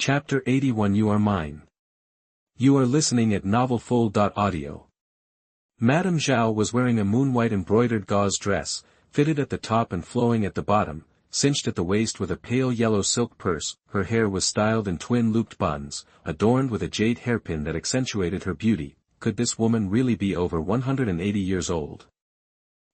Chapter 81 You Are Mine. You are listening at novelfull.audio. Madame Zhao was wearing a moon-white embroidered gauze dress, fitted at the top and flowing at the bottom, cinched at the waist with a pale yellow silk purse. Her hair was styled in twin-looped buns, adorned with a jade hairpin that accentuated her beauty. Could this woman really be over 180 years old?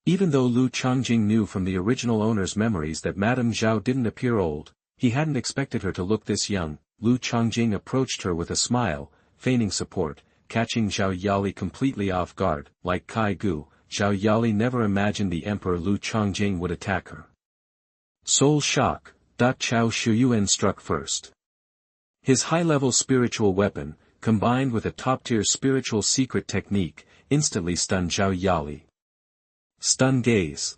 Even though Lu Changjing knew from the original owner's memories that Madame Zhao didn't appear old, he hadn't expected her to look this young. Lu Changjing approached her with a smile, feigning support, catching Zhao Yali completely off guard. Like Kai Gu, Zhao Yali never imagined the Emperor Lu Changjing would attack her. Soul shock. Chao Shuyuan struck first. His high-level spiritual weapon, combined with a top-tier spiritual secret technique, instantly stunned Zhao Yali. Stun gaze.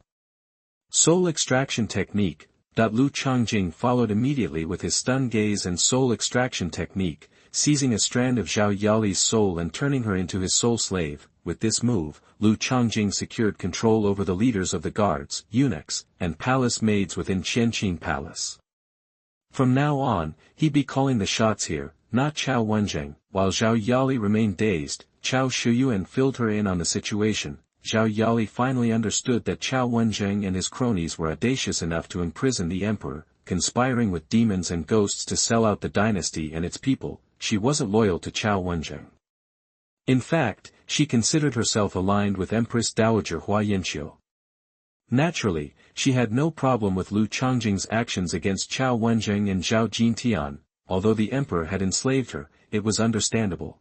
Soul extraction technique. Lu Changjing followed immediately with his stun gaze and soul extraction technique, seizing a strand of Zhao Yali's soul and turning her into his soul slave. With this move, Lu Changjing secured control over the leaders of the guards, eunuchs, and palace maids within Chencang Palace. From now on, he'd be calling the shots here, not Chao Wenjing. While Zhao Yali remained dazed, Chao Shuyuan filled her in on the situation. Zhao Yali finally understood that Chao Wenjing and his cronies were audacious enough to imprison the emperor, conspiring with demons and ghosts to sell out the dynasty and its people. She wasn't loyal to Chao Wenjing. In fact, she considered herself aligned with Empress Dowager Huayanqiu. Naturally, she had no problem with Lu Changjing's actions against Chao Wenjing and Zhao Jintian. Although the emperor had enslaved her, it was understandable.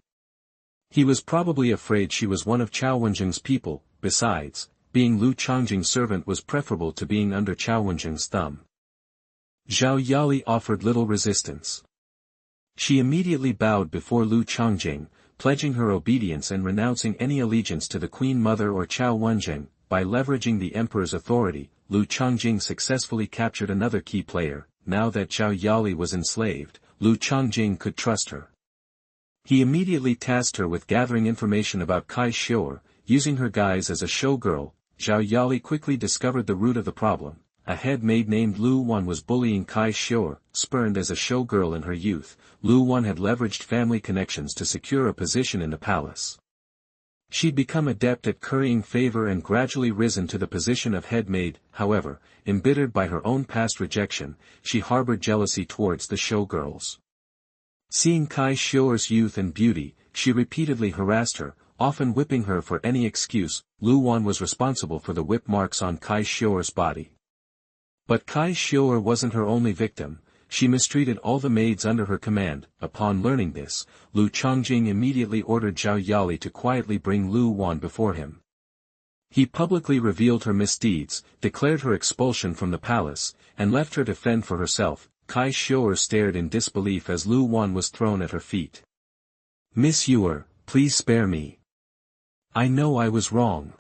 He was probably afraid she was one of Chao Wenjing's people. Besides, being Lu Changjing's servant was preferable to being under Chao Wenjing's thumb. Zhao Yali offered little resistance. She immediately bowed before Lu Changjing, pledging her obedience and renouncing any allegiance to the Queen Mother or Chao Wenjing. By leveraging the emperor's authority, Lu Changjing successfully captured another key player. Now that Zhao Yali was enslaved, Lu Changjing could trust her. He immediately tasked her with gathering information about Kai Xiu'er. Using her guise as a showgirl, Zhao Yali quickly discovered the root of the problem. A head maid named Lu Wan was bullying Kai Xiu'er. Spurned as a showgirl in her youth, Lu Wan had leveraged family connections to secure a position in the palace. She'd become adept at currying favor and gradually risen to the position of head maid. However, embittered by her own past rejection, she harbored jealousy towards the showgirls. Seeing Kai Xiu'er's youth and beauty, she repeatedly harassed her, often whipping her for any excuse. Lu Wan was responsible for the whip marks on Kai Xiu'er's body. But Kai Xiu'er wasn't her only victim. She mistreated all the maids under her command. Upon learning this, Lu Changjing immediately ordered Zhao Yali to quietly bring Lu Wan before him. He publicly revealed her misdeeds, declared her expulsion from the palace, and left her to fend for herself. Kai Xiu'er stared in disbelief as Lu Wan was thrown at her feet. "Miss Yu'er, please spare me. I know I was wrong.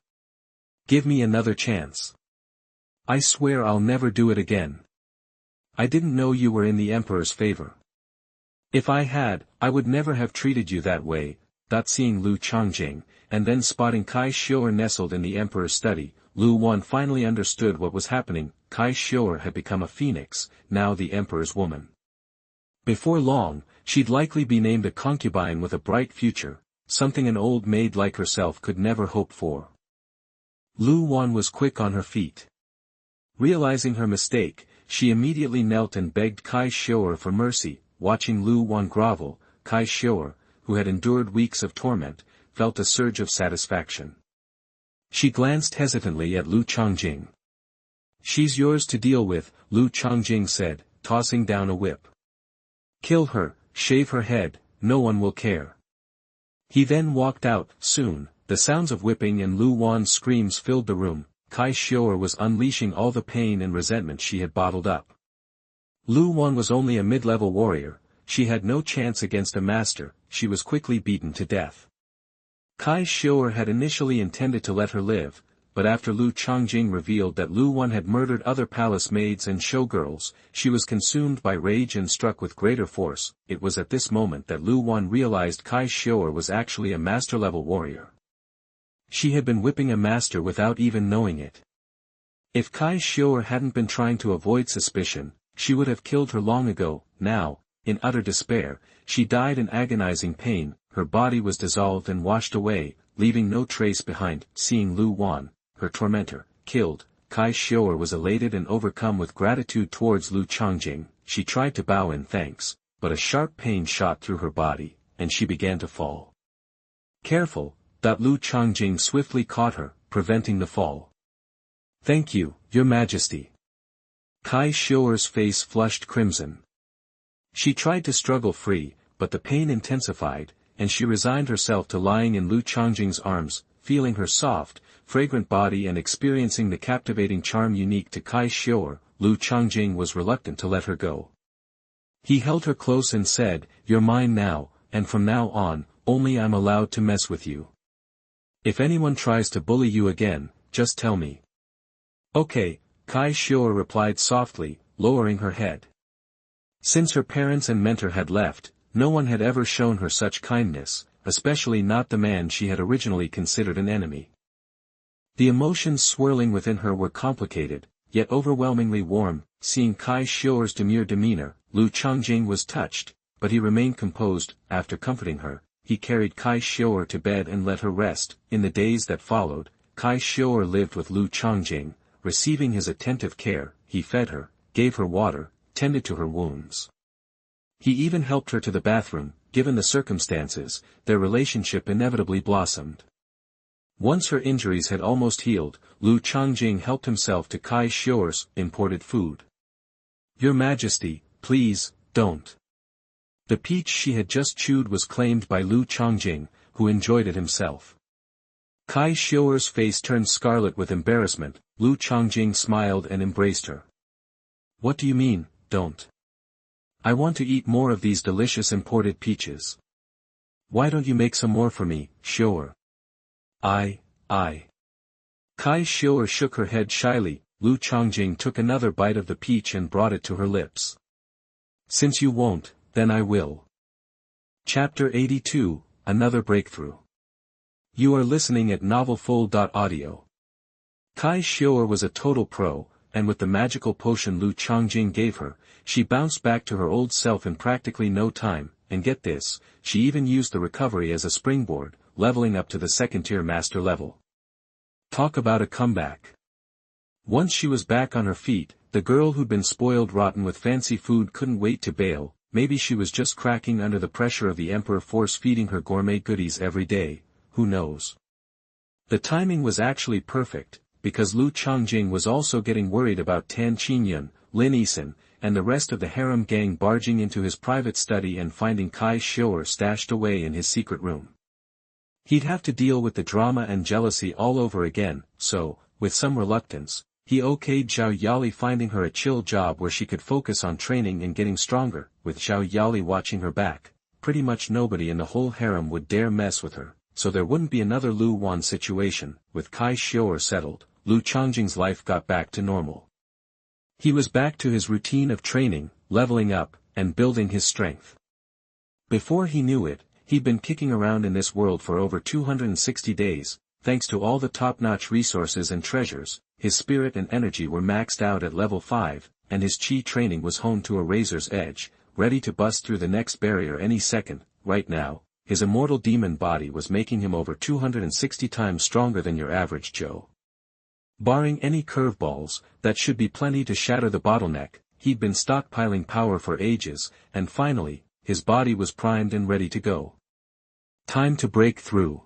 Give me another chance. I swear I'll never do it again. I didn't know you were in the emperor's favor. If I had, I would never have treated you that way." Seeing Lu Changjing, and then spotting Kai Xiu'er nestled in the emperor's study, Lu Wan finally understood what was happening. Kai Xiu'er had become a phoenix, now the emperor's woman. Before long, she'd likely be named a concubine with a bright future, something an old maid like herself could never hope for. Lu Wan was quick on her feet. Realizing her mistake, she immediately knelt and begged Kai Xiu'er for mercy. Watching Lu Wan grovel, Kai Xiu'er, who had endured weeks of torment, felt a surge of satisfaction. She glanced hesitantly at Lu Changjing. "She's yours to deal with," Lu Changjing said, tossing down a whip. "Kill her, shave her head, no one will care." He then walked out. Soon, the sounds of whipping and Lu Wan's screams filled the room. Kai Xiu'er was unleashing all the pain and resentment she had bottled up. Lu Wan was only a mid-level warrior. She had no chance against a master. She was quickly beaten to death. Kai Xiu'er had initially intended to let her live, but after Lu Changjing revealed that Lu Wan had murdered other palace maids and showgirls, she was consumed by rage and struck with greater force. It was at this moment that Lu Wan realized Kai Xiu'er was actually a master-level warrior. She had been whipping a master without even knowing it. If Kai Xiu'er hadn't been trying to avoid suspicion, she would have killed her long ago. Now, in utter despair, she died in agonizing pain, her body was dissolved and washed away, leaving no trace behind. Seeing Lu Wan, her tormentor, killed, Kai Xiu'er was elated and overcome with gratitude towards Lu Changjing. She tried to bow in thanks, but a sharp pain shot through her body, and she began to fall. Careful, Lu Changjing swiftly caught her, preventing the fall. Thank you, Your Majesty. Kai Xiu'er's face flushed crimson. She tried to struggle free, but the pain intensified, and she resigned herself to lying in Lu Changjing's arms, feeling her soft, fragrant body and experiencing the captivating charm unique to Kai Xiu'er. Lu Changjing was reluctant to let her go. He held her close and said, "You're mine now, and from now on, only I'm allowed to mess with you. If anyone tries to bully you again, just tell me." "Okay," Kai Xiu'er replied softly, lowering her head. Since her parents and mentor had left, no one had ever shown her such kindness, especially not the man she had originally considered an enemy. The emotions swirling within her were complicated, yet overwhelmingly warm. Seeing Kai Xiu'er's demure demeanor, Lu Changjing was touched, but he remained composed. After comforting her, he carried Kai Xiu'er to bed and let her rest. In the days that followed, Kai Xiu'er lived with Lu Changjing, receiving his attentive care. He fed her, gave her water, tended to her wounds. He even helped her to the bathroom. Given the circumstances, their relationship inevitably blossomed. Once her injuries had almost healed, Lu Changjing helped himself to Kai Xiu'er's imported food. "Your Majesty, please, don't." The peach she had just chewed was claimed by Lu Changjing, who enjoyed it himself. Kai Xiu'er's face turned scarlet with embarrassment. Lu Changjing smiled and embraced her. "What do you mean, don't? I want to eat more of these delicious imported peaches. Why don't you make some more for me, Xiu'er?" I. Kai Xiu'er shook her head shyly. Lu Changjing took another bite of the peach and brought it to her lips. "Since you won't, then I will." Chapter 82, Another Breakthrough. You are listening at novelfull.audio. Kai Xiu'er was a total pro, and with the magical potion Lu Changjing gave her, she bounced back to her old self in practically no time, and get this, she even used the recovery as a springboard, leveling up to the second-tier master level. Talk about a comeback. Once she was back on her feet, the girl who'd been spoiled rotten with fancy food couldn't wait to bail. Maybe she was just cracking under the pressure of the emperor force-feeding her gourmet goodies every day, who knows. The timing was actually perfect, because Lu Changjing was also getting worried about Tan Qingyun, Lin Yisan, and the rest of the harem gang barging into his private study and finding Kai Xiu'er stashed away in his secret room. He'd have to deal with the drama and jealousy all over again, so, with some reluctance, he okayed Zhao Yali finding her a chill job where she could focus on training and getting stronger. With Zhao Yali watching her back, pretty much nobody in the whole harem would dare mess with her, so there wouldn't be another Lu Wan situation. With Kai Xiu'er settled, Lu Changjing's life got back to normal. He was back to his routine of training, leveling up, and building his strength. Before he knew it, he'd been kicking around in this world for over 260 days, thanks to all the top-notch resources and treasures. His spirit and energy were maxed out at level 5, and his chi training was honed to a razor's edge, ready to bust through the next barrier any second. Right now, his immortal demon body was making him over 260 times stronger than your average Joe. Barring any curveballs, that should be plenty to shatter the bottleneck. He'd been stockpiling power for ages, and finally, his body was primed and ready to go. Time to break through.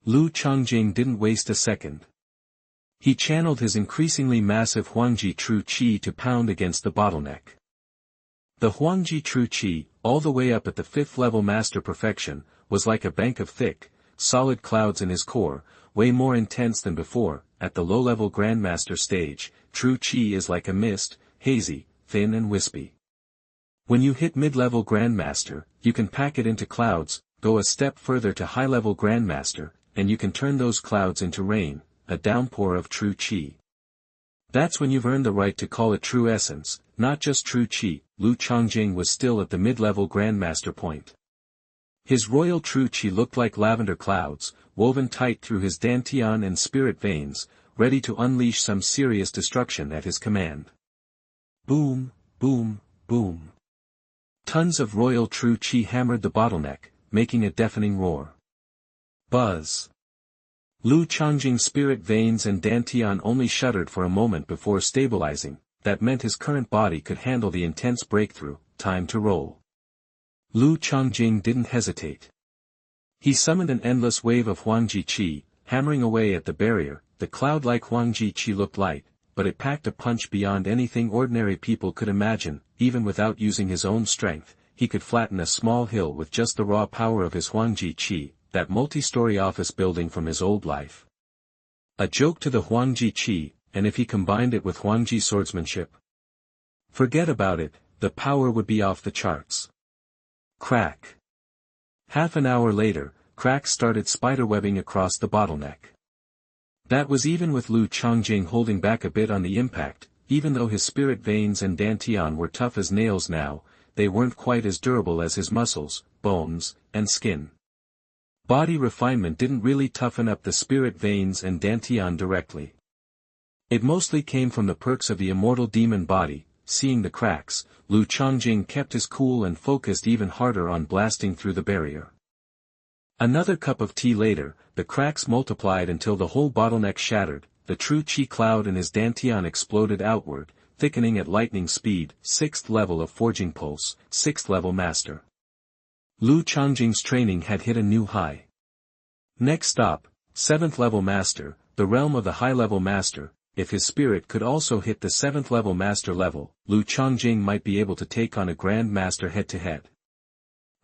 Lu Changjing didn't waste a second. He channeled his increasingly massive Huangji True Qi to pound against the bottleneck. The Huangji True Qi, all the way up at the 5th level master perfection, was like a bank of thick, solid clouds in his core, way more intense than before. At the low-level Grandmaster stage, True Qi is like a mist, hazy, thin and wispy. When you hit mid-level Grandmaster, you can pack it into clouds. Go a step further to high-level Grandmaster, and you can turn those clouds into rain, a downpour of True Qi. That's when you've earned the right to call it true essence, not just True Qi. Lu Changjing was still at the mid-level Grandmaster point. His royal True Qi looked like lavender clouds, woven tight through his dantian and spirit veins, ready to unleash some serious destruction at his command. Boom, boom, boom. Tons of royal true qi hammered the bottleneck, making a deafening roar. Buzz. Lu Changjing's spirit veins and dantian only shuddered for a moment before stabilizing. That meant his current body could handle the intense breakthrough. Time to roll. Lu Changjing didn't hesitate. He summoned an endless wave of Huangji qi, hammering away at the barrier. The cloud-like Huangji qi looked light, but it packed a punch beyond anything ordinary people could imagine. Even without using his own strength, he could flatten a small hill with just the raw power of his Huangji qi, that multi-story office building from his old life. A joke to the Huangji qi, and if he combined it with Huangji swordsmanship? Forget about it, the power would be off the charts. Crack. Half an hour later, cracks started spiderwebbing across the bottleneck. That was even with Lu Changjing holding back a bit on the impact. Even though his spirit veins and dantian were tough as nails now, they weren't quite as durable as his muscles, bones, and skin. Body refinement didn't really toughen up the spirit veins and dantian directly. It mostly came from the perks of the immortal demon body. Seeing the cracks, Lu Changjing kept his cool and focused even harder on blasting through the barrier. Another cup of tea later, the cracks multiplied until the whole bottleneck shattered. The true qi cloud in his dantian exploded outward, thickening at lightning speed. 6th level of forging pulse, 6th level master. Lu Changjing's training had hit a new high. Next stop, 7th level master, the realm of the high-level master. If his spirit could also hit the 7th level master level, Lu Changjing might be able to take on a grand master head-to-head.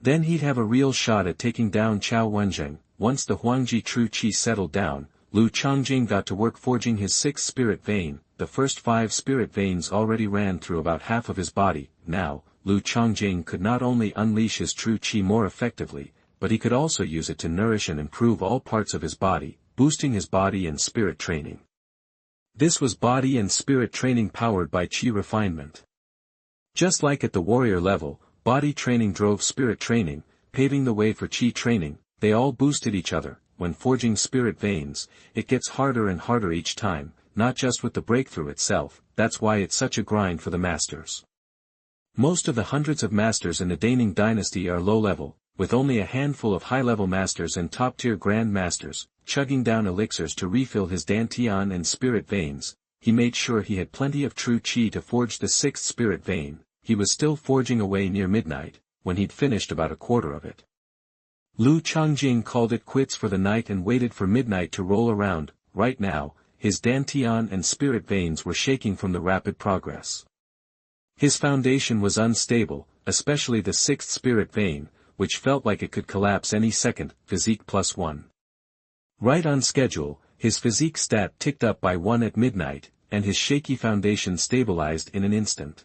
Then he'd have a real shot at taking down Cao Wenjing. Once the Huangji true qi settled down, Lu Changjing got to work forging his 6th spirit vein. The first 5 spirit veins already ran through about half of his body. Now, Lu Changjing could not only unleash his true qi more effectively, but he could also use it to nourish and improve all parts of his body, boosting his body and spirit training. This was body and spirit training powered by qi refinement. Just like at the warrior level, body training drove spirit training, paving the way for qi training. They all boosted each other. When forging spirit veins, it gets harder and harder each time, not just with the breakthrough itself. That's why it's such a grind for the masters. Most of the hundreds of masters in the Daning dynasty are low-level, with only a handful of high-level masters and top-tier grand masters, chugging down elixirs to refill his dantian and spirit veins. He made sure he had plenty of true qi to forge the 6th spirit vein. He was still forging away near midnight, when he'd finished about a quarter of it. Lu Changjing called it quits for the night and waited for midnight to roll around. Right now, his dantian and spirit veins were shaking from the rapid progress. His foundation was unstable, especially the 6th spirit vein, which felt like it could collapse any second. Physique +1. Right on schedule, his physique stat ticked up by 1 at midnight, and his shaky foundation stabilized in an instant.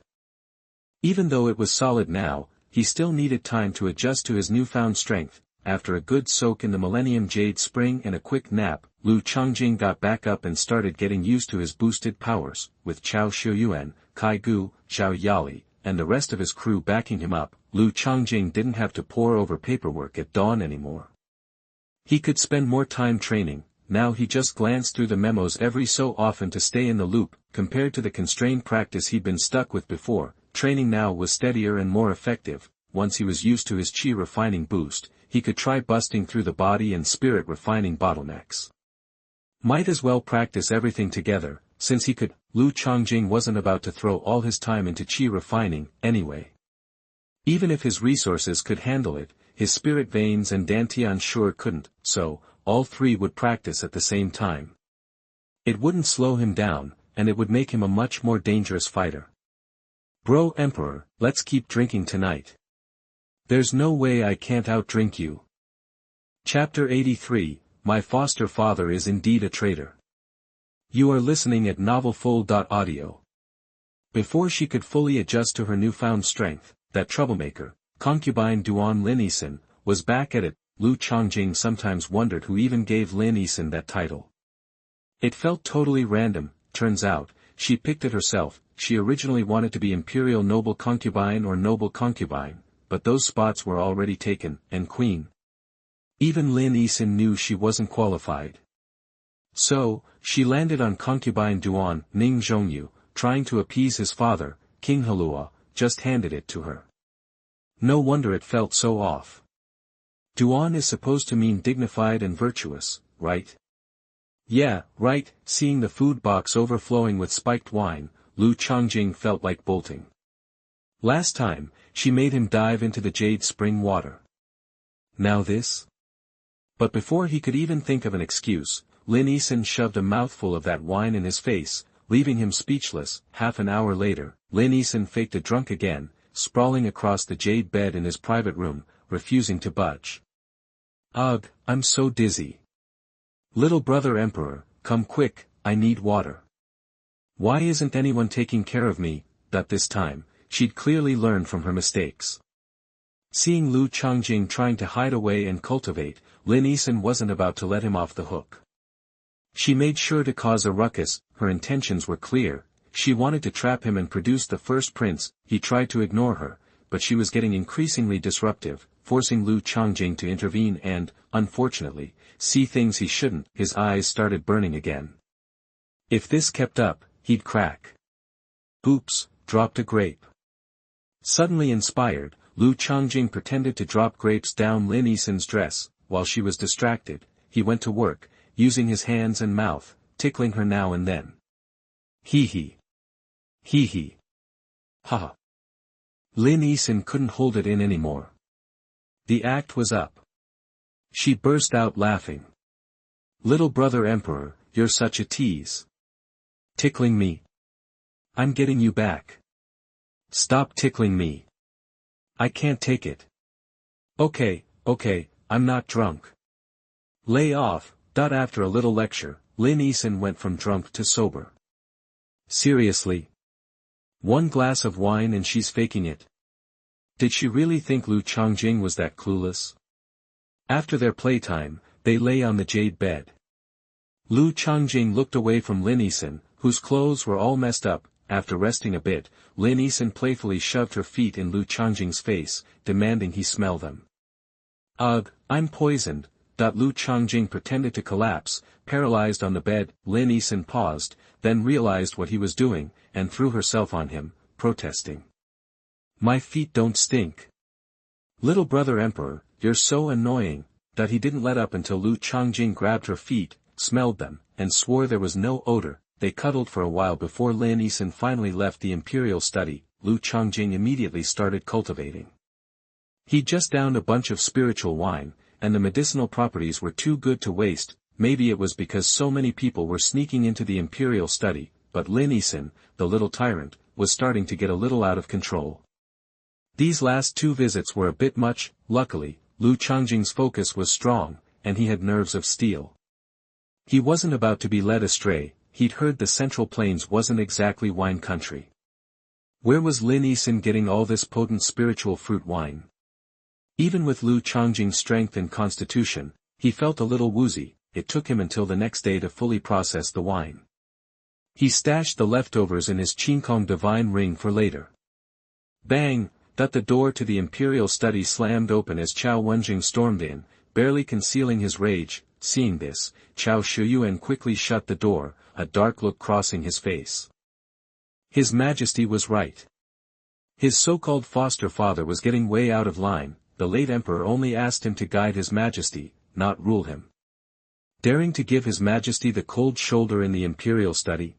Even though it was solid now, he still needed time to adjust to his newfound strength. After a good soak in the Millennium Jade Spring and a quick nap, Lu Changjing got back up and started getting used to his boosted powers. With Cao Xuanhuan, Kai Gu, Zhao Yali, and the rest of his crew backing him up, Lu Changjing didn't have to pore over paperwork at dawn anymore. He could spend more time training. Now he just glanced through the memos every so often to stay in the loop. Compared to the constrained practice he'd been stuck with before, training now was steadier and more effective. Once he was used to his qi refining boost, he could try busting through the body and spirit refining bottlenecks. Might as well practice everything together, since he could. Lu Changjing wasn't about to throw all his time into qi refining, anyway. Even if his resources could handle it, his spirit veins and dantian sure couldn't, so, all three would practice at the same time. It wouldn't slow him down, and it would make him a much more dangerous fighter. Bro Emperor, let's keep drinking tonight. There's no way I can't outdrink you. Chapter 83, My Foster Father is Indeed a Traitor. You are listening at novelfull.audio. Before she could fully adjust to her newfound strength, that troublemaker, concubine Duan Lin Yisan, was back at it. Lu Changjing sometimes wondered who even gave Lin Yisan that title. It felt totally random. Turns out, she picked it herself. She originally wanted to be Imperial Noble Concubine or Noble Concubine, but those spots were already taken, and Queen. Even Lin Yisan knew she wasn't qualified. So, she landed on concubine Duan. Ning Zhongyu, trying to appease his father, King Halua, just handed it to her. No wonder it felt so off. Duan is supposed to mean dignified and virtuous, right? Yeah, right. Seeing the food box overflowing with spiked wine, Lu Changjing felt like bolting. Last time, she made him dive into the jade spring water. Now this? But before he could even think of an excuse, Lin Yisan shoved a mouthful of that wine in his face, leaving him speechless. Half an hour later, Lin Yisan faked a drunk again, sprawling across the jade bed in his private room, refusing to budge. Ugh, I'm so dizzy. Little brother Emperor, come quick, I need water. Why isn't anyone taking care of me? That this time, she'd clearly learned from her mistakes. Seeing Lu Changjing trying to hide away and cultivate, Lin Yisan wasn't about to let him off the hook. She made sure to cause a ruckus. Her intentions were clear. She wanted to trap him and produce the first prince. He tried to ignore her, but she was getting increasingly disruptive, forcing Lu Changjing to intervene and, unfortunately, see things he shouldn't. His eyes started burning again. If this kept up, he'd crack. Oops, dropped a grape. Suddenly inspired, Lu Changjing pretended to drop grapes down Lin Yisan's dress. While she was distracted, he went to work, using his hands and mouth, tickling her now and then. Hee hee. Hee hee. Ha ha. Lin Yisan couldn't hold it in anymore. The act was up. She burst out laughing. Little brother Emperor, you're such a tease. Tickling me? I'm getting you back. Stop tickling me. I can't take it. Okay, I'm not drunk. Lay off. After a little lecture, Lin Yisan went from drunk to sober. Seriously? One glass of wine and she's faking it? Did she really think Lu Changjing was that clueless? After their playtime, they lay on the jade bed. Lu Changjing looked away from Lin Yisan, whose clothes were all messed up. After resting a bit, Lin Yisan playfully shoved her feet in Lu Changjing's face, demanding he smell them. Ugh, I'm poisoned. Lu Changjing pretended to collapse, paralyzed on the bed. Lin Yisan paused, then realized what he was doing, and threw herself on him, protesting. My feet don't stink. Little brother Emperor, you're so annoying. He didn't let up until Lu Changjing grabbed her feet, smelled them, and swore there was no odor. They cuddled for a while before Lin Yisan finally left the imperial study. Lu Changjing immediately started cultivating. He just downed a bunch of spiritual wine, and the medicinal properties were too good to waste. Maybe it was because so many people were sneaking into the imperial study, but Lin Yisan, the little tyrant, was starting to get a little out of control. These last 2 visits were a bit much. Luckily, Lu Changjing's focus was strong, and he had nerves of steel. He wasn't about to be led astray. He'd heard the Central Plains wasn't exactly wine country. Where was Lin Yisan getting all this potent spiritual fruit wine? Even with Lu Changjing's strength and constitution, he felt a little woozy. It took him until the next day to fully process the wine. He stashed the leftovers in his Chencang divine ring for later. Bang! The door to the imperial study slammed open as Chao Wenjing stormed in, barely concealing his rage. Seeing this, Chao Shuyuan quickly shut the door, a dark look crossing his face. His Majesty was right. His so-called foster father was getting way out of line. The late emperor only asked him to guide His Majesty, not rule him. Daring to give His Majesty the cold shoulder in the imperial study?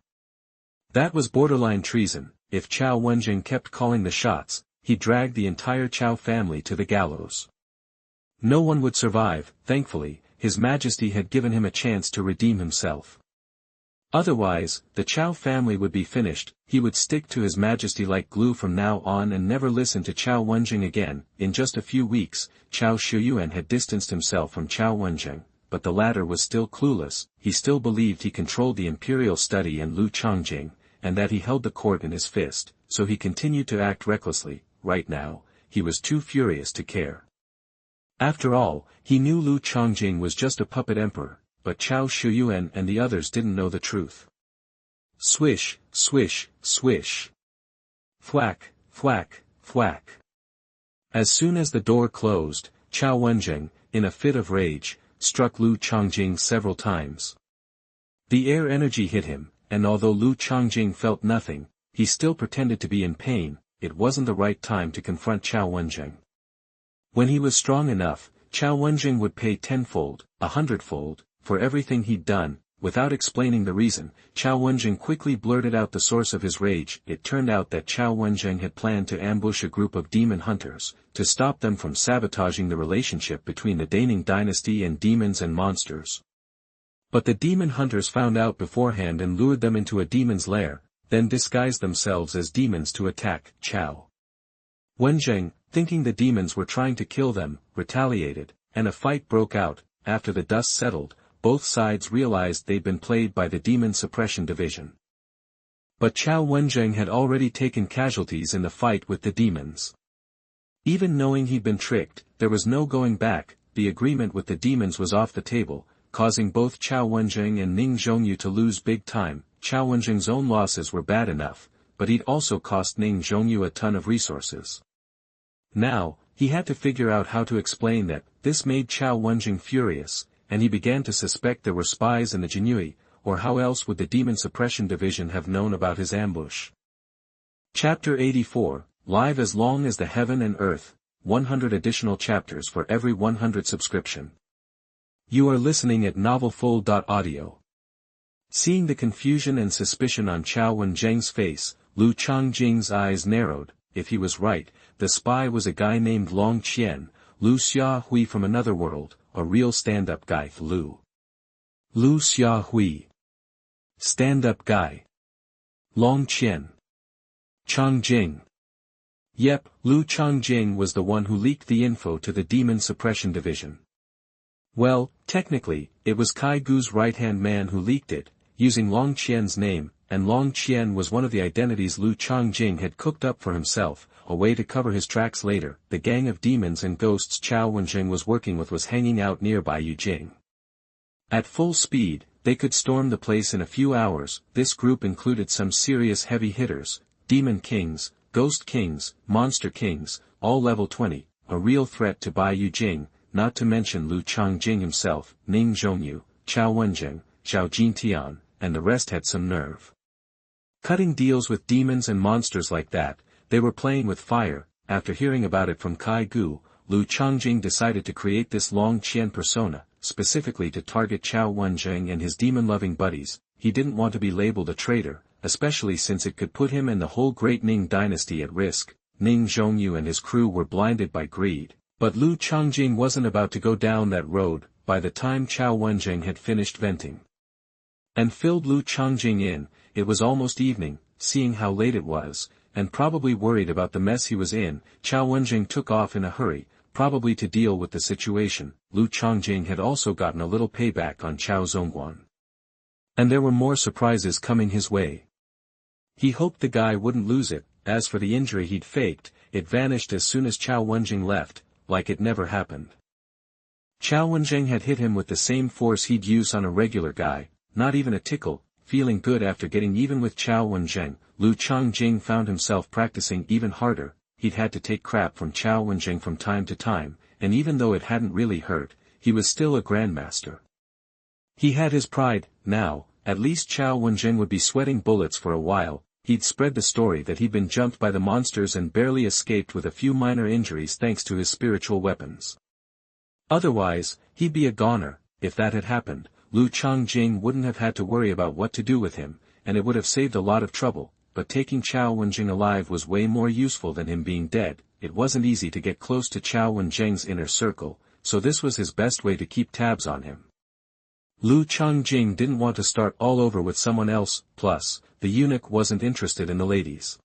That was borderline treason. If Chao Wenjing kept calling the shots, he dragged the entire Chao family to the gallows. No one would survive. Thankfully, His Majesty had given him a chance to redeem himself. Otherwise, the Chao family would be finished. He would stick to His Majesty like glue from now on and never listen to Chao Wenjing again. In just a few weeks, Chao Shuyuan had distanced himself from Chao Wenjing, but the latter was still clueless. He still believed he controlled the imperial study and Lu Changjing, and that he held the court in his fist, so he continued to act recklessly. Right now, he was too furious to care. After all, he knew Lu Changjing was just a puppet emperor, but Chao Shuyuan and the others didn't know the truth. Swish, swish, swish. Thwack, thwack, thwack. As soon as the door closed, Chao Wenjing, in a fit of rage, struck Lu Changjing several times. The air energy hit him, and although Lu Changjing felt nothing, he still pretended to be in pain. It wasn't the right time to confront Chao Wenjing. When he was strong enough, Xuanhuan would pay tenfold, 100-fold, for everything he'd done. Without explaining the reason, Xuanhuan quickly blurted out the source of his rage. It turned out that Xuanhuan had planned to ambush a group of demon hunters, to stop them from sabotaging the relationship between the Daning dynasty and demons and monsters. But the demon hunters found out beforehand and lured them into a demon's lair, then disguised themselves as demons to attack Xuanhuan, thinking the demons were trying to kill them, retaliated, and a fight broke out. After the dust settled, both sides realized they'd been played by the Demon Suppression Division. But Xuanhuan had already taken casualties in the fight with the demons. Even knowing he'd been tricked, there was no going back. The agreement with the demons was off the table, causing both Xuanhuan and Ning Zhongyu to lose big time. Xuanhuan's own losses were bad enough, but he'd also cost Ning Zhongyu a ton of resources. Now, he had to figure out how to explain that. This made Xuanhuan furious, and he began to suspect there were spies in the Jinui, or how else would the Demon Suppression Division have known about his ambush? Chapter 84, live as long as the heaven and earth, 100 additional chapters for every 100 subscription. You are listening at novelfull.audio. Seeing the confusion and suspicion on Xuanhuan's face, Lu Changjing's eyes narrowed. If he was right, the spy was a guy named Long Qian, Lu Xiahui from another world, a real stand-up guy. Lu Xiahui. Stand-up guy. Long Qian. Changjing. Yep, Lu Changjing was the one who leaked the info to the Demon Suppression Division. Well, technically, it was Kai Gu's right-hand man who leaked it, using Long Qian's name, and Long Qian was one of the identities Lu Changjing had cooked up for himself, a way to cover his tracks later. The gang of demons and ghosts Xuanhuan was working with was hanging out nearby Yujing. At full speed, they could storm the place in a few hours. This group included some serious heavy hitters, demon kings, ghost kings, monster kings, all level 20, a real threat to Bai Yujing, not to mention Lu Changjing himself, Ning Zhongyu, Xuanhuan, Zhao Jintian, and the rest had some nerve. Cutting deals with demons and monsters like that, they were playing with fire. After hearing about it from Kai Gu, Lu Changjing decided to create this Long Qian persona, specifically to target Xuanhuan and his demon-loving buddies. He didn't want to be labeled a traitor, especially since it could put him and the whole great Ning dynasty at risk. Ning Zhongyu and his crew were blinded by greed, but Lu Changjing wasn't about to go down that road. By the time Xuanhuan had finished venting and filled Lu Changjing in, it was almost evening. Seeing how late it was, and probably worried about the mess he was in, Xuanhuan took off in a hurry, probably to deal with the situation. Lu Changjing had also gotten a little payback on Xuanhuan. And there were more surprises coming his way. He hoped the guy wouldn't lose it. As for the injury he'd faked, it vanished as soon as Xuanhuan left, like it never happened. Xuanhuan had hit him with the same force he'd use on a regular guy, not even a tickle. Feeling good after getting even with Xuanhuan, Lu Changjing found himself practicing even harder. He'd had to take crap from Xuanhuan from time to time, and even though it hadn't really hurt, he was still a grandmaster. He had his pride. Now, at least Xuanhuan would be sweating bullets for a while. He'd spread the story that he'd been jumped by the monsters and barely escaped with a few minor injuries thanks to his spiritual weapons. Otherwise, he'd be a goner. If that had happened, Lu Changjing wouldn't have had to worry about what to do with him, and it would have saved a lot of trouble. But taking Xuanhuan alive was way more useful than him being dead. It wasn't easy to get close to Xuanhuan's inner circle, so this was his best way to keep tabs on him. Lu Changjing didn't want to start all over with someone else. Plus, the eunuch wasn't interested in the ladies.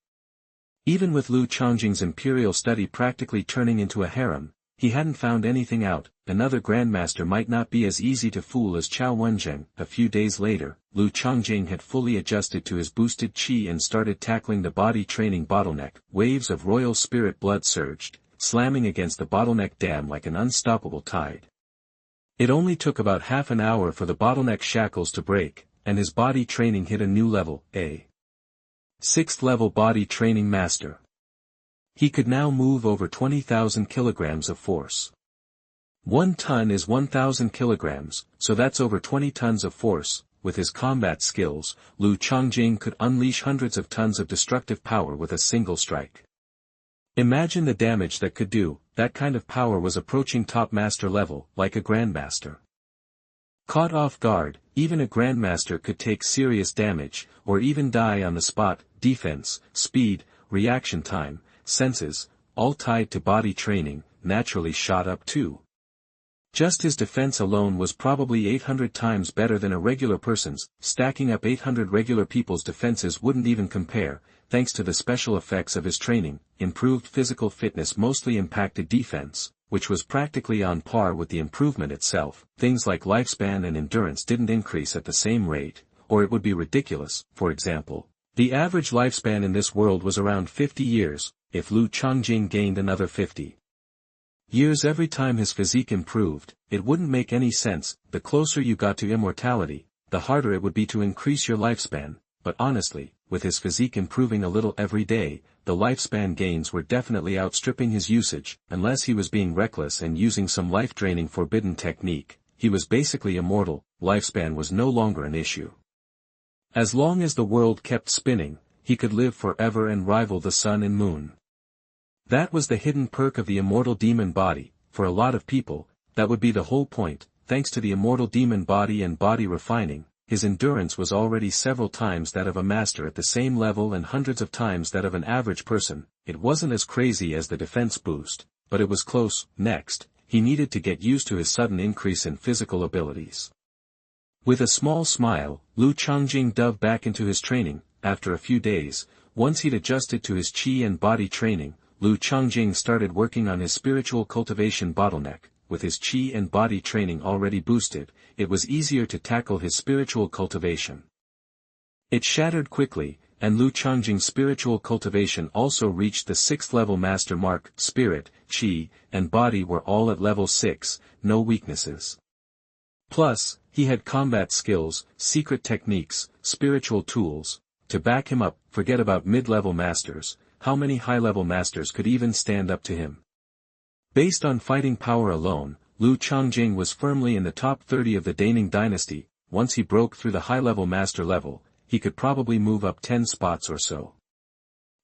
Even with Lu Changjing's imperial study practically turning into a harem, he hadn't found anything out. Another grandmaster might not be as easy to fool as Xuanhuan. A few days later, Lu Changjing had fully adjusted to his boosted chi and started tackling the body training bottleneck. Waves of royal spirit blood surged, slamming against the bottleneck dam like an unstoppable tide. It only took about half an hour for the bottleneck shackles to break, and his body training hit a new level, a 6th level body training master. He could now move over 20,000 kilograms of force. 1 ton is 1,000 kilograms, so that's over 20 tons of force. With his combat skills, Lu Changjing could unleash hundreds of tons of destructive power with a single strike. Imagine the damage that could do. That kind of power was approaching top master level, like a grandmaster. Caught off guard, even a grandmaster could take serious damage, or even die on the spot. Defense, speed, reaction time, senses, all tied to body training, naturally shot up too. Just his defense alone was probably 800 times better than a regular person's. Stacking up 800 regular people's defenses wouldn't even compare. Thanks to the special effects of his training, improved physical fitness mostly impacted defense, which was practically on par with the improvement itself. Things like lifespan and endurance didn't increase at the same rate, or it would be ridiculous. For example, the average lifespan in this world was around 50 years, if Lu Changjing gained another 50 years every time his physique improved. It wouldn't make any sense. The closer you got to immortality, the harder it would be to increase your lifespan, but honestly, with his physique improving a little every day, the lifespan gains were definitely outstripping his usage. Unless he was being reckless and using some life-draining forbidden technique, he was basically immortal. Lifespan was no longer an issue. As long as the world kept spinning, he could live forever and rival the sun and moon. That was the hidden perk of the immortal demon body. For a lot of people, that would be the whole point. Thanks to the immortal demon body and body refining, his endurance was already several times that of a master at the same level and hundreds of times that of an average person. It wasn't as crazy as the defense boost, but it was close. Next, he needed to get used to his sudden increase in physical abilities. With a small smile, Lu Changjing dove back into his training. After a few days, once he'd adjusted to his qi and body training, Lu Changjing started working on his spiritual cultivation bottleneck. With his qi and body training already boosted, it was easier to tackle his spiritual cultivation. It shattered quickly, and Lu Changjing's spiritual cultivation also reached the 6th level master mark. Spirit, qi, and body were all at level 6, no weaknesses. Plus, he had combat skills, secret techniques, spiritual tools, to back him up. Forget about mid-level masters. How many high-level masters could even stand up to him? Based on fighting power alone, Lu Changjing was firmly in the top 30 of the Daning dynasty. Once he broke through the high-level master level, he could probably move up 10 spots or so.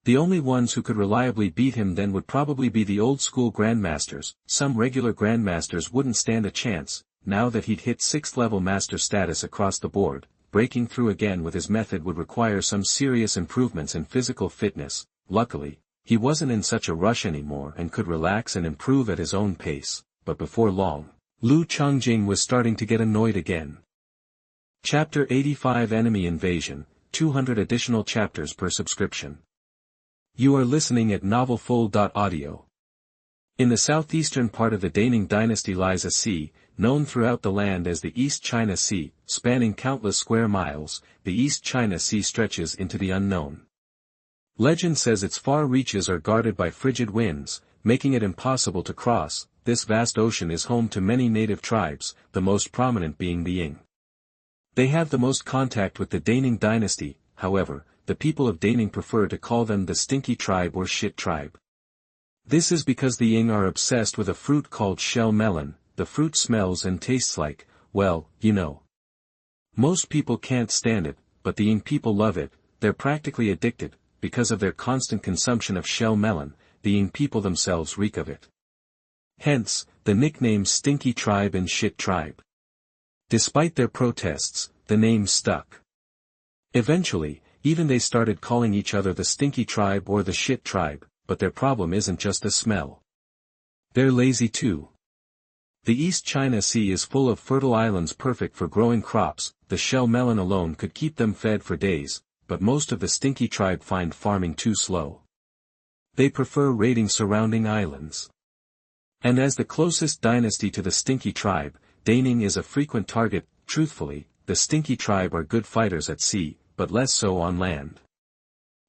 The only ones who could reliably beat him then would probably be the old-school grandmasters. Some regular grandmasters wouldn't stand a chance. Now that he'd hit 6th level master status across the board, breaking through again with his method would require some serious improvements in physical fitness. Luckily, he wasn't in such a rush anymore and could relax and improve at his own pace. But before long, Lu Changjing was starting to get annoyed again. Chapter 85 Enemy Invasion, 200 additional chapters per subscription. You are listening at novelfull.audio. In the southeastern part of the Daning dynasty lies a sea, known throughout the land as the East China Sea. Spanning countless square miles, the East China Sea stretches into the unknown. Legend says its far reaches are guarded by frigid winds, making it impossible to cross. This vast ocean is home to many native tribes, the most prominent being the Ying. They have the most contact with the Daning dynasty. However, the people of Daning prefer to call them the Stinky Tribe or Shit Tribe. This is because the Ying are obsessed with a fruit called shell melon. The fruit smells and tastes like, well, you know. Most people can't stand it, but the Ying people love it. They're practically addicted. Because of their constant consumption of shell melon, the Ying people themselves reek of it. Hence, the nicknames Stinky Tribe and Shit Tribe. Despite their protests, the names stuck. Eventually, even they started calling each other the Stinky Tribe or the Shit Tribe, but their problem isn't just the smell. They're lazy too. The East China Sea is full of fertile islands perfect for growing crops. The shell melon alone could keep them fed for days. But most of the Stinky Tribe find farming too slow. They prefer raiding surrounding islands. And as the closest dynasty to the Stinky Tribe, Daning is a frequent target. Truthfully, the Stinky Tribe are good fighters at sea, but less so on land.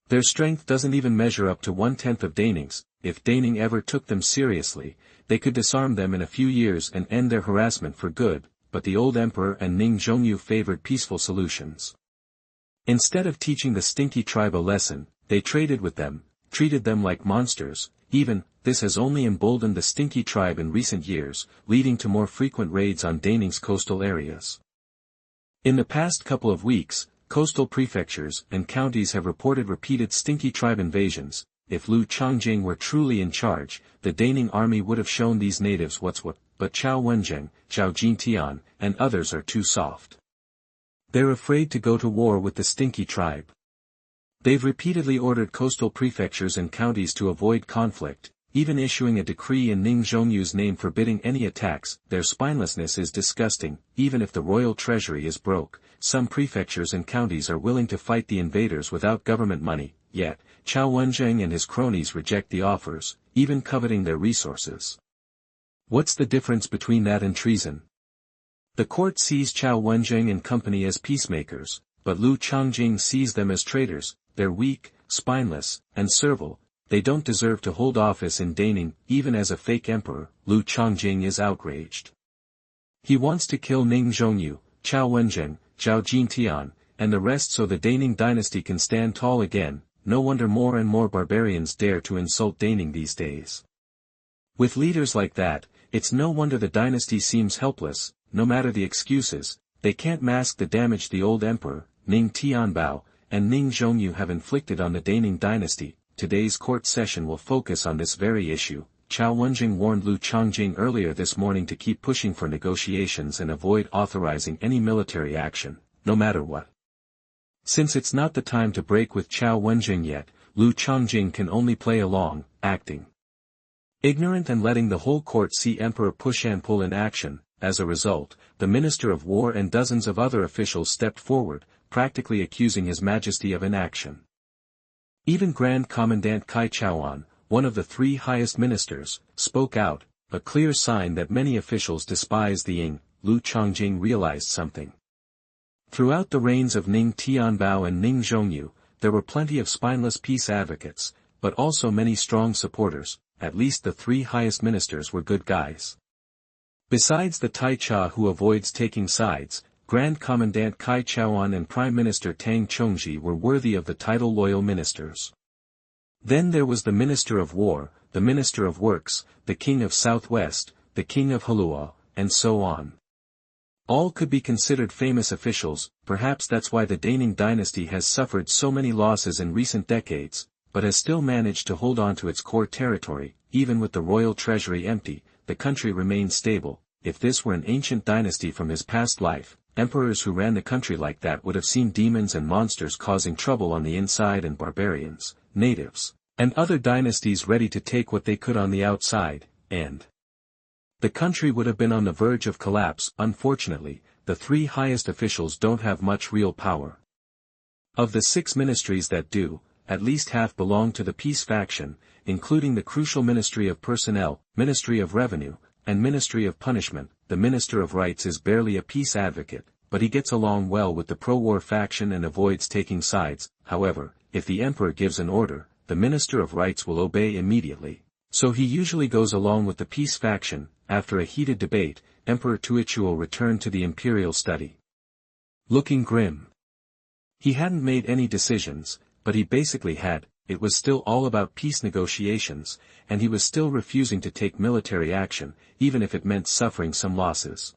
Their strength doesn't even measure up to 1/10 of Daning's. If Daning ever took them seriously, they could disarm them in a few years and end their harassment for good, but the old emperor and Ning Zhongyu favored peaceful solutions. Instead of teaching the Stinky Tribe a lesson, they traded with them, treated them like monsters. Even, this has only emboldened the Stinky Tribe in recent years, leading to more frequent raids on Daning's coastal areas. In the past couple of weeks, coastal prefectures and counties have reported repeated Stinky Tribe invasions. if Lu Changjing were truly in charge, the Daning army would have shown these natives what's what, but Chao Wenjing, Zhao Jintian, and others are too soft. They're afraid to go to war with the stinky tribe. They've repeatedly ordered coastal prefectures and counties to avoid conflict, even issuing a decree in Ning Zhongyu's name forbidding any attacks. Their spinelessness is disgusting. Even if the royal treasury is broke, some prefectures and counties are willing to fight the invaders without government money, yet, Chao Wenjing and his cronies reject the offers, even coveting their resources. What's the difference between that and treason? The court sees Chao Wenjing and company as peacemakers, but Lu Changjing sees them as traitors. They're weak, spineless, and servile. They don't deserve to hold office in Daning. Even as a fake emperor, Lu Changjing is outraged. He wants to kill Ning Zhongyu, Chao Wenjing, Zhao Jintian, and the rest so the Daning dynasty can stand tall again. No wonder more and more barbarians dare to insult Daning these days. With leaders like that, it's no wonder the dynasty seems helpless. No matter the excuses, they can't mask the damage the old emperor, Ning Tianbao, and Ning Zhongyu have inflicted on the Daning dynasty. Today's court session will focus on this very issue. Chao Wenjing warned Lu Changjing earlier this morning to keep pushing for negotiations and avoid authorizing any military action, no matter what. Since it's not the time to break with Chao Wenjing yet, Lu Changjing can only play along, acting ignorant and letting the whole court see Emperor push and pull in action. As a result, the Minister of War and dozens of other officials stepped forward, practically accusing His Majesty of inaction. Even Grand Commandant Kai Chaoan, one of the three highest ministers, spoke out, a clear sign that many officials despise the Ying. Lu Changjing realized something. Throughout the reigns of Ning Tianbao and Ning Zhongyu, there were plenty of spineless peace advocates, but also many strong supporters. At least the three highest ministers were good guys. Besides the Tai Cha who avoids taking sides, Grand Commandant Kai Chaoan and Prime Minister Tang Chongji were worthy of the title loyal ministers. Then there was the Minister of War, the Minister of Works, the King of Southwest, the King of Halua, and so on. All could be considered famous officials. Perhaps that's why the Daning dynasty has suffered so many losses in recent decades, but has still managed to hold on to its core territory. Even with the royal treasury empty, the country remains stable. If this were an ancient dynasty from his past life, emperors who ran the country like that would have seen demons and monsters causing trouble on the inside and barbarians, natives, and other dynasties ready to take what they could on the outside, and the country would have been on the verge of collapse. Unfortunately, the three highest officials don't have much real power. Of the 6 ministries that do, at least half belong to the peace faction, including the crucial Ministry of Personnel, Ministry of Revenue, and Ministry of Punishment. The Minister of Rights is barely a peace advocate, but he gets along well with the pro-war faction and avoids taking sides. However, if the emperor gives an order, the Minister of Rights will obey immediately. So he usually goes along with the peace faction. After a heated debate, Emperor Tuichuo returned to the imperial study, looking grim. He hadn't made any decisions, but he basically had. It was still all about peace negotiations, and he was still refusing to take military action, even if it meant suffering some losses.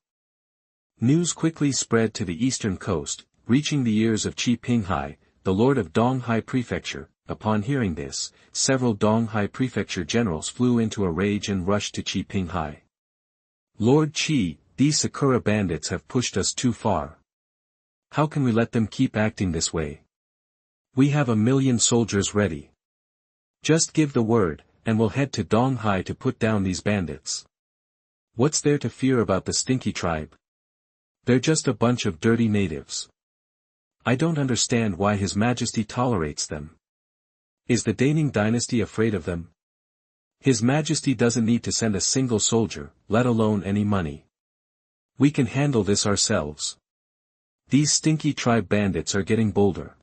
News quickly spread to the eastern coast, reaching the ears of Qi Pinghai, the lord of Donghai Prefecture. Upon hearing this, several Donghai Prefecture generals flew into a rage and rushed to Qi Pinghai. Lord Qi, these Sakura bandits have pushed us too far. How can we let them keep acting this way? We have 1,000,000 soldiers ready. Just give the word, and we'll head to Donghai to put down these bandits. What's there to fear about the stinky tribe? They're just a bunch of dirty natives. I don't understand why His Majesty tolerates them. Is the Daning dynasty afraid of them? His Majesty doesn't need to send a single soldier, let alone any money. We can handle this ourselves. These stinky tribe bandits are getting bolder.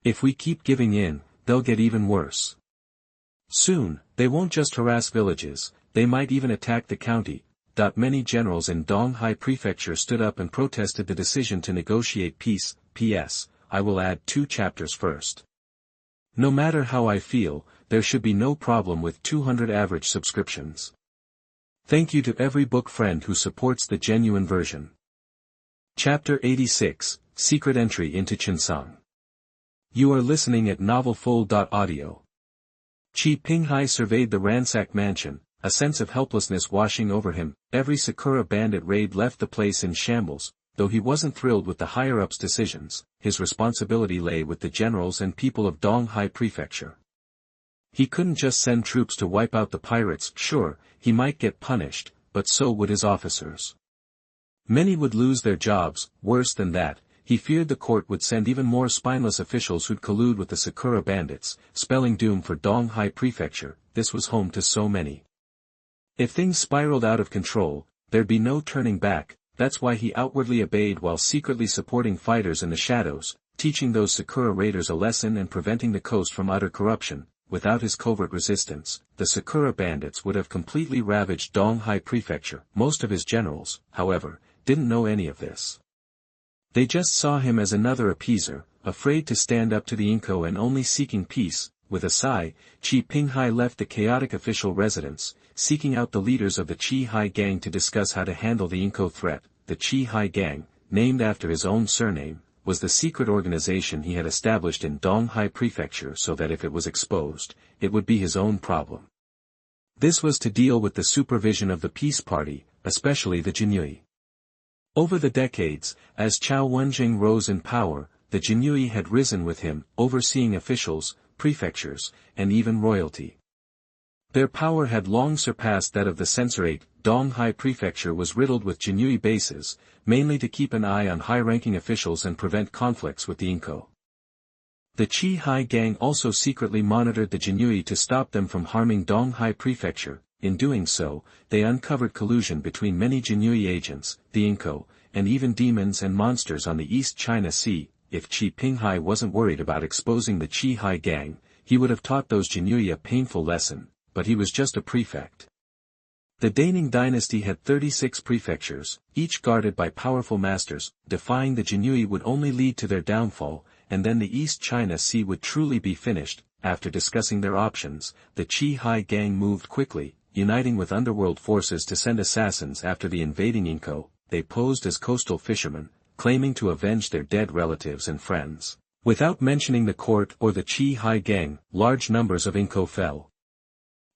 If we keep giving in, they'll get even worse. Soon, they won't just harass villages, they might even attack the county. Many generals in Donghai Prefecture stood up and protested the decision to negotiate peace. P.S. I will add 2 chapters first. No matter how I feel, there should be no problem with 200 average subscriptions. Thank you to every book friend who supports the genuine version. Chapter 86, Secret Entry into Chencang. You are listening at novelfull.audio. Qi Pinghai surveyed the ransacked mansion, a sense of helplessness washing over him. Every Sakura bandit raid left the place in shambles. Though he wasn't thrilled with the higher-ups' decisions, his responsibility lay with the generals and people of Donghai Prefecture. He couldn't just send troops to wipe out the pirates. Sure, he might get punished, but so would his officers. Many would lose their jobs. Worse than that, he feared the court would send even more spineless officials who'd collude with the Sakura bandits, spelling doom for Donghai Prefecture. This was home to so many. If things spiraled out of control, there'd be no turning back. That's why he outwardly obeyed while secretly supporting fighters in the shadows, teaching those Sakura raiders a lesson and preventing the coast from utter corruption. Without his covert resistance, the Sakura bandits would have completely ravaged Donghai Prefecture. Most of his generals, however, didn't know any of this. They just saw him as another appeaser, afraid to stand up to the Inko and only seeking peace. With a sigh, Qi Pinghai left the chaotic official residence, seeking out the leaders of the Qi Hai gang to discuss how to handle the Inko threat. The Qi Hai gang, named after his own surname, was the secret organization he had established in Donghai Prefecture so that if it was exposed, it would be his own problem. This was to deal with the supervision of the peace party, especially the Jinyui. Over the decades, as Chao Wenjing rose in power, the Jinyui had risen with him, overseeing officials, prefectures, and even royalty. Their power had long surpassed that of the censorate. Donghai Prefecture was riddled with Jinyui bases, mainly to keep an eye on high-ranking officials and prevent conflicts with the Inko. The Qi Hai gang also secretly monitored the Jinyui to stop them from harming Donghai Prefecture. In doing so, they uncovered collusion between many Jinyui agents, the Inko, and even demons and monsters on the East China Sea. If Qi Pinghai wasn't worried about exposing the Qi Hai gang, he would have taught those Jinyui a painful lesson, but he was just a prefect. The Daning dynasty had 36 prefectures, each guarded by powerful masters. Defying the Jinyui would only lead to their downfall, and then the East China Sea would truly be finished. After discussing their options, the Qi Hai gang moved quickly, uniting with underworld forces to send assassins after the invading Inko. They posed as coastal fishermen, claiming to avenge their dead relatives and friends. Without mentioning the court or the Qi Hai gang, large numbers of Inko fell.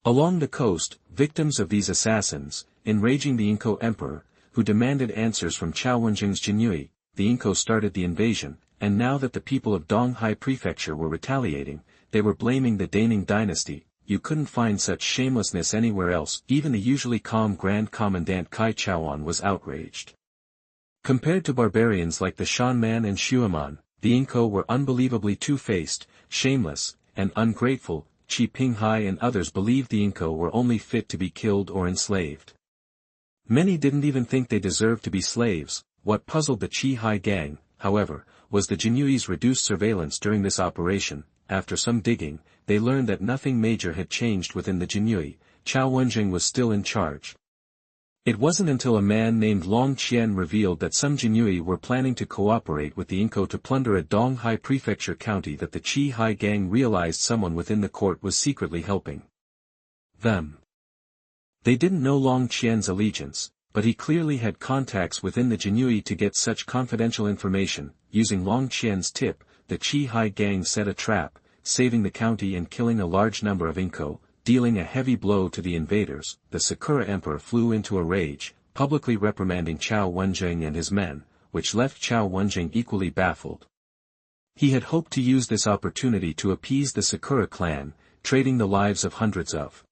Along the coast, victims of these assassins, enraging the Inko emperor, who demanded answers from Chao Wenjing's Jinyui, the Inko started the invasion, and now that the people of Donghai Prefecture were retaliating, they were blaming the Daning dynasty. You couldn't find such shamelessness anywhere else. Even the usually calm Grand Commandant Kai Chaoan was outraged. Compared to barbarians like the Xuanhuan and Xuanhuan, the Inko were unbelievably two-faced, shameless, and ungrateful. Qi Pinghai and others believed the Inko were only fit to be killed or enslaved. Many didn't even think they deserved to be slaves. What puzzled the Qi Hai gang, however, was the Jinyui's reduced surveillance during this operation. After some digging, they learned that nothing major had changed within the Jinyui. Chao Wenjing was still in charge. It wasn't until a man named Long Qian revealed that some Jinyui were planning to cooperate with the Inko to plunder a Donghai Prefecture county that the Qi Hai gang realized someone within the court was secretly helping them. They didn't know Long Qian's allegiance, but he clearly had contacts within the Jinyui to get such confidential information. Using Long Qian's tip, the Qi Hai gang set a trap, saving the county and killing a large number of Inko. Dealing a heavy blow to the invaders, the Sakura Emperor flew into a rage, publicly reprimanding Chao Wenjing and his men, which left Chao Wenjing equally baffled. He had hoped to use this opportunity to appease the Sakura clan, trading the lives of hundreds of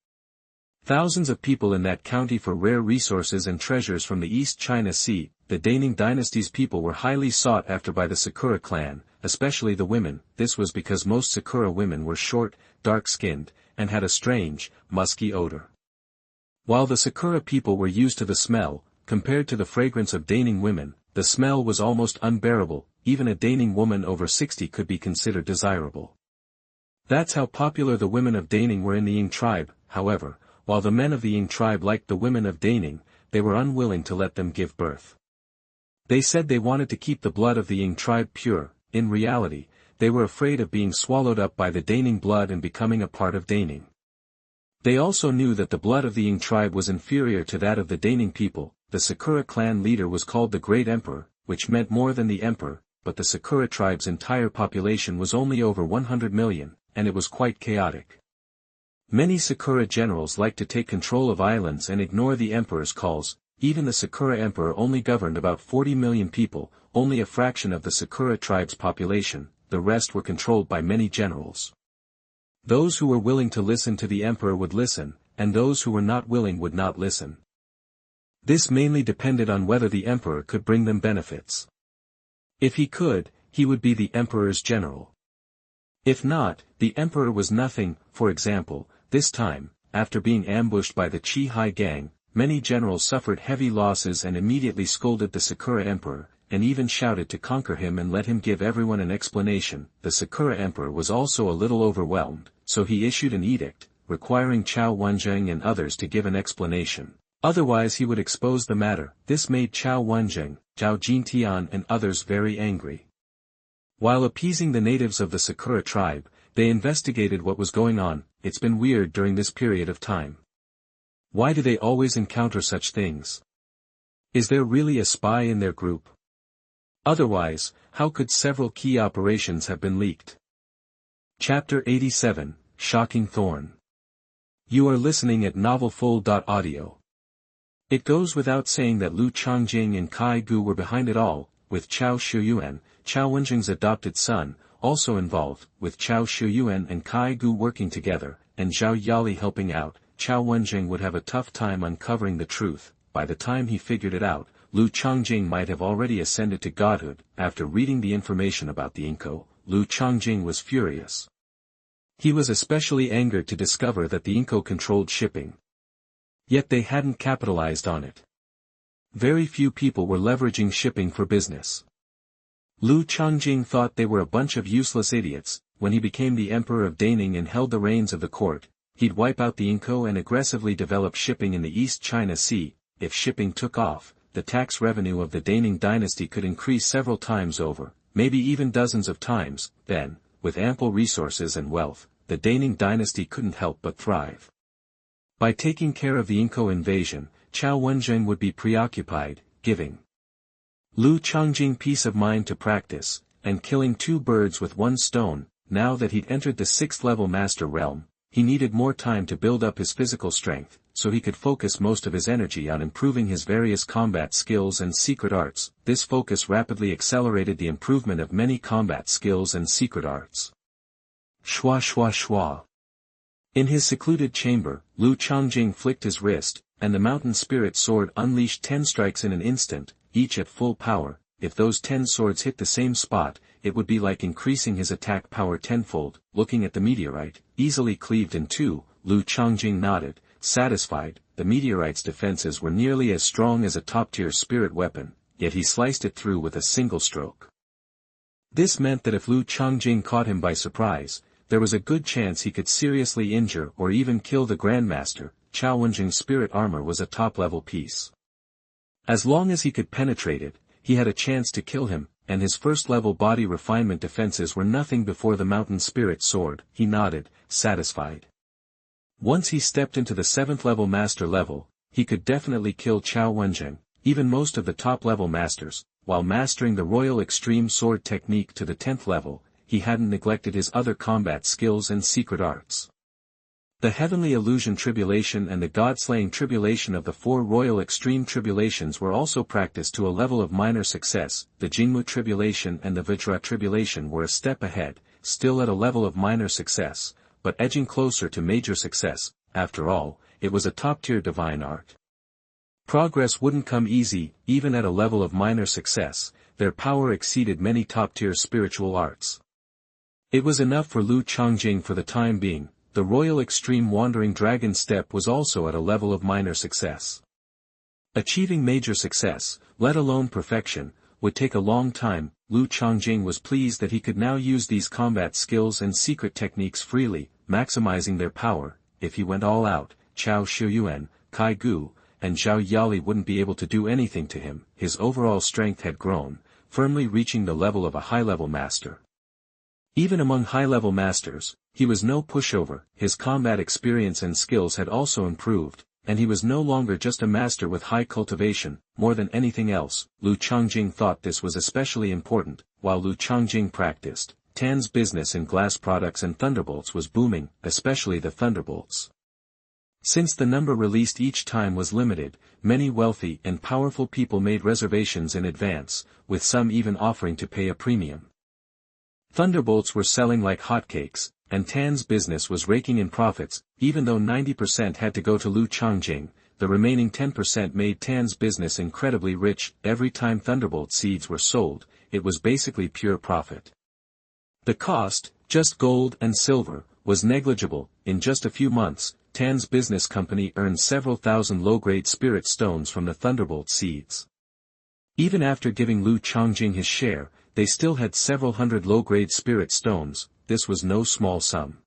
thousands of people in that county for rare resources and treasures from the East China Sea. The Daning dynasty's people were highly sought after by the Sakura clan, especially the women. This was because most Sakura women were short, dark-skinned, and had a strange, musky odor. While the Sakura people were used to the smell, compared to the fragrance of Daning women, the smell was almost unbearable. Even a Daning woman over 60 could be considered desirable. That's how popular the women of Daning were in the Ying tribe. However, while the men of the Ying tribe liked the women of Daning, they were unwilling to let them give birth. They said they wanted to keep the blood of the Ying tribe pure. In reality, they were afraid of being swallowed up by the Daning blood and becoming a part of Daning. They also knew that the blood of the Ying tribe was inferior to that of the Daning people. The Sakura clan leader was called the Great Emperor, which meant more than the emperor, but the Sakura tribe's entire population was only over 100 million, and it was quite chaotic. Many Sakura generals liked to take control of islands and ignore the emperor's calls. Even the Sakura emperor only governed about 40 million people, only a fraction of the Sakura tribe's population, the rest were controlled by many generals. Those who were willing to listen to the emperor would listen, and those who were not willing would not listen. This mainly depended on whether the emperor could bring them benefits. If he could, he would be the emperor's general. If not, the emperor was nothing. For example, this time, after being ambushed by the Chi Hai gang, many generals suffered heavy losses and immediately scolded the Sakura emperor, and even shouted to conquer him and let him give everyone an explanation. The Sakura emperor was also a little overwhelmed, so he issued an edict, requiring Xuanhuan and others to give an explanation. Otherwise he would expose the matter. This made Xuanhuan, Zhao Jintian and others very angry. While appeasing the natives of the Sakura tribe, they investigated what was going on. It's been weird during this period of time. Why do they always encounter such things? Is there really a spy in their group? Otherwise, how could several key operations have been leaked? Chapter 87, Shocking Thorn. You are listening at novelfull.audio. It goes without saying that Lu Changjing and Kai Gu were behind it all, with Chao Shuyuan, Chao Wenjing's adopted son, also involved, with Chao Shuyuan and Kai Gu working together, and Zhao Yali helping out. Chao Wenjing would have a tough time uncovering the truth. By the time he figured it out, Lu Changjing might have already ascended to godhood. After reading the information about the Inko, Lu Changjing was furious. He was especially angered to discover that the Inko controlled shipping. Yet they hadn't capitalized on it. Very few people were leveraging shipping for business. Lu Changjing thought they were a bunch of useless idiots. When he became the emperor of Daning and held the reins of the court, he'd wipe out the Inko and aggressively develop shipping in the East China Sea. If shipping took off, the tax revenue of the Daning dynasty could increase several times over, maybe even dozens of times. Then, with ample resources and wealth, the Daning dynasty couldn't help but thrive. By taking care of the Inko invasion, Chao Wenjing would be preoccupied, giving Lu Changjing peace of mind to practice, and killing two birds with one stone. Now that he'd entered the 6th level master realm, he needed more time to build up his physical strength, so he could focus most of his energy on improving his various combat skills and secret arts. This focus rapidly accelerated the improvement of many combat skills and secret arts. Shwa shwa shwa. In his secluded chamber, Lu Changjing flicked his wrist, and the mountain spirit sword unleashed 10 strikes in an instant, each at full power. If those 10 swords hit the same spot, it would be like increasing his attack power tenfold. Looking at the meteorite, easily cleaved in two, Lu Changjing nodded, satisfied. The meteorite's defenses were nearly as strong as a top-tier spirit weapon, yet he sliced it through with a single stroke. This meant that if Lu Changjing caught him by surprise, there was a good chance he could seriously injure or even kill the Grandmaster. Chao Wenjing's spirit armor was a top-level piece. As long as he could penetrate it, he had a chance to kill him, and his first-level body refinement defenses were nothing before the mountain spirit sword. He nodded, satisfied. Once he stepped into the 7th level master level, he could definitely kill Chao Wenjing, even most of the top-level masters. While mastering the Royal Extreme Sword technique to the 10th level, he hadn't neglected his other combat skills and secret arts. The Heavenly Illusion Tribulation and the God-Slaying Tribulation of the 4 Royal Extreme Tribulations were also practiced to a level of minor success. The Jingmu Tribulation and the Vajra Tribulation were a step ahead, still at a level of minor success, but edging closer to major success. After all, it was a top-tier divine art. Progress wouldn't come easy. Even at a level of minor success, their power exceeded many top-tier spiritual arts. It was enough for Lu Changjing for the time being. The Royal Extreme Wandering Dragon Step was also at a level of minor success. Achieving major success, let alone perfection, would take a long time. Lu Changjing was pleased that he could now use these combat skills and secret techniques freely, maximizing their power. If he went all out, Chao Shuyuan, Kai Gu, and Zhao Yali wouldn't be able to do anything to him. His overall strength had grown, firmly reaching the level of a high-level master. Even among high-level masters, he was no pushover. His combat experience and skills had also improved, and he was no longer just a master with high cultivation. More than anything else, Lu Changjing thought this was especially important. While Lu Changjing practiced, Tan's business in glass products and thunderbolts was booming, especially the thunderbolts. Since the number released each time was limited, many wealthy and powerful people made reservations in advance, with some even offering to pay a premium. Thunderbolts were selling like hotcakes, and Tan's business was raking in profits. Even though 90% had to go to Lu Changjing, the remaining 10% made Tan's business incredibly rich. Every time Thunderbolt seeds were sold, it was basically pure profit. The cost, just gold and silver, was negligible. In just a few months, Tan's business company earned several thousand low-grade spirit stones from the Thunderbolt seeds. Even after giving Lu Changjing his share, they still had several hundred low-grade spirit stones. This was no small sum.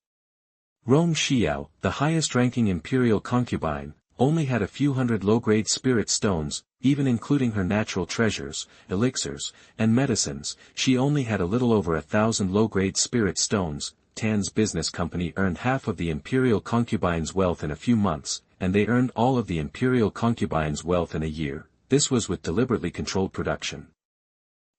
Rong Xiao, the highest-ranking imperial concubine, only had a few hundred low-grade spirit stones. Even including her natural treasures, elixirs, and medicines, she only had a little over 1,000 low-grade spirit stones. Tan's business company earned half of the imperial concubine's wealth in a few months, and they earned all of the imperial concubine's wealth in a year. This was with deliberately controlled production.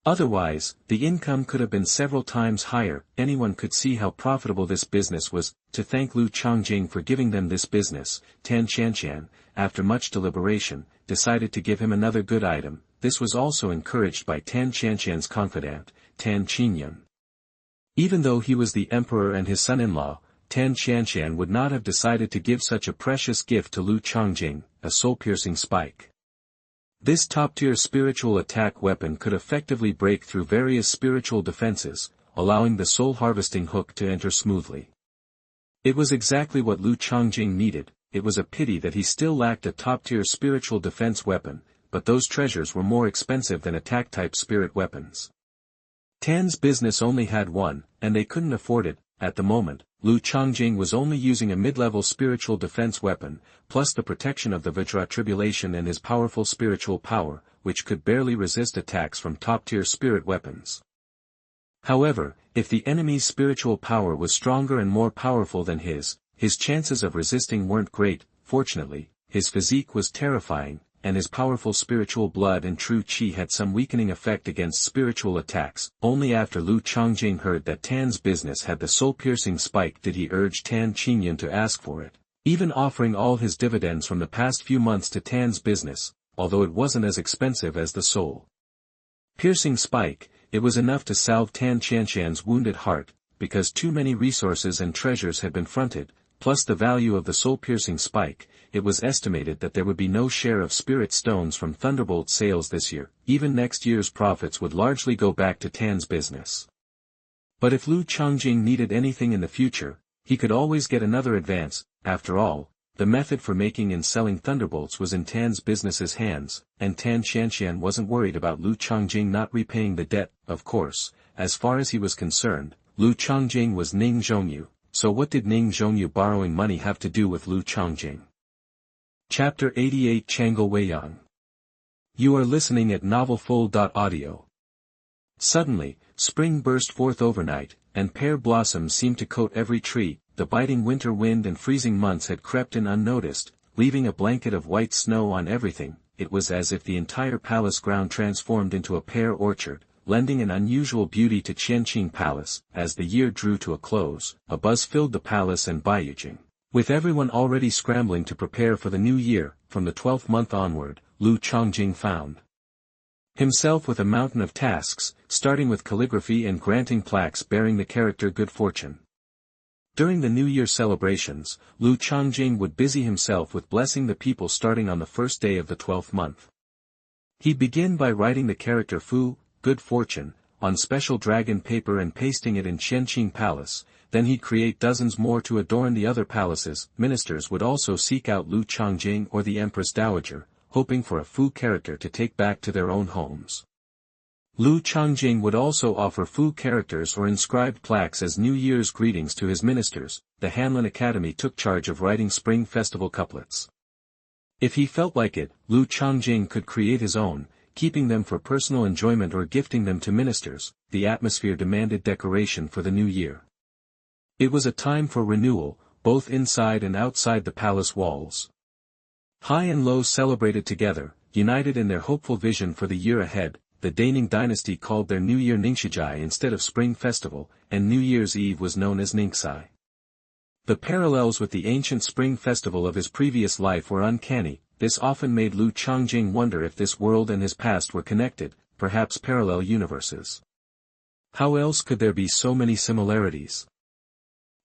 Otherwise, the income could have been several times higher. Anyone could see how profitable this business was. To thank Lu Changjing for giving them this business, Tan Qianshan, after much deliberation, decided to give him another good item. This was also encouraged by Tan Qianshan's confidant, Tan Qingyun. Even though he was the emperor and his son-in-law, Tan Qianshan would not have decided to give such a precious gift to Lu Changjing, a soul-piercing spike. This top-tier spiritual attack weapon could effectively break through various spiritual defenses, allowing the soul-harvesting hook to enter smoothly. It was exactly what Lu Changjing needed. It was a pity that he still lacked a top-tier spiritual defense weapon, but those treasures were more expensive than attack-type spirit weapons. Tan's business only had one, and they couldn't afford it. At the moment, Lu Changjing was only using a mid-level spiritual defense weapon, plus the protection of the Vajra Tribulation and his powerful spiritual power, which could barely resist attacks from top-tier spirit weapons. However, if the enemy's spiritual power was stronger and more powerful than his chances of resisting weren't great. Fortunately, his physique was terrifying, and his powerful spiritual blood and true qi had some weakening effect against spiritual attacks. Only after Lu Changjing heard that Tan's business had the soul-piercing spike did he urge Tan Qingyun to ask for it, even offering all his dividends from the past few months to Tan's business, although it wasn't as expensive as the soul-piercing spike. It was enough to salve Tan Qianshan's wounded heart, because too many resources and treasures had been fronted, plus the value of the soul-piercing spike. It was estimated that there would be no share of spirit stones from Thunderbolt sales this year. Even next year's profits would largely go back to Tan's business. But if Lu Changjing needed anything in the future, he could always get another advance. After all, the method for making and selling thunderbolts was in Tan's business's hands, and Tan Qianshan wasn't worried about Lu Changjing not repaying the debt. Of course, as far as he was concerned, Lu Changjing was Ning Zhongyu, so what did Ning Zhongyu borrowing money have to do with Lu Changjing? Chapter 88 Changle Weiyang. You are listening at novelfull.audio. Suddenly, spring burst forth overnight, and pear blossoms seemed to coat every tree. The biting winter wind and freezing months had crept in unnoticed, leaving a blanket of white snow on everything. It was as if the entire palace ground transformed into a pear orchard, lending an unusual beauty to Qianqing Palace. As the year drew to a close, a buzz filled the palace and Beiyang. With everyone already scrambling to prepare for the new year, from the 12th month onward, Lu Changjing found himself with a mountain of tasks, starting with calligraphy and granting plaques bearing the character Good Fortune. During the New Year celebrations, Lu Changjing would busy himself with blessing the people starting on the first day of the 12th month. He'd begin by writing the character Fu, Good Fortune, on special dragon paper and pasting it in Qianqing Palace. Then he'd create dozens more to adorn the other palaces. Ministers would also seek out Lu Changjing or the Empress Dowager, hoping for a Fu character to take back to their own homes. Lu Changjing would also offer Fu characters or inscribed plaques as New Year's greetings to his ministers. The Hanlin Academy took charge of writing Spring Festival couplets. If he felt like it, Lu Changjing could create his own, keeping them for personal enjoyment or gifting them to ministers. The atmosphere demanded decoration for the new year. It was a time for renewal, both inside and outside the palace walls. High and low celebrated together, united in their hopeful vision for the year ahead. the Daning dynasty called their New Year Ningshijai instead of Spring Festival, and New Year's Eve was known as Ningxai. The parallels with the ancient Spring Festival of his previous life were uncanny. This often made Lu Changjing wonder if this world and his past were connected, perhaps parallel universes. How else could there be so many similarities?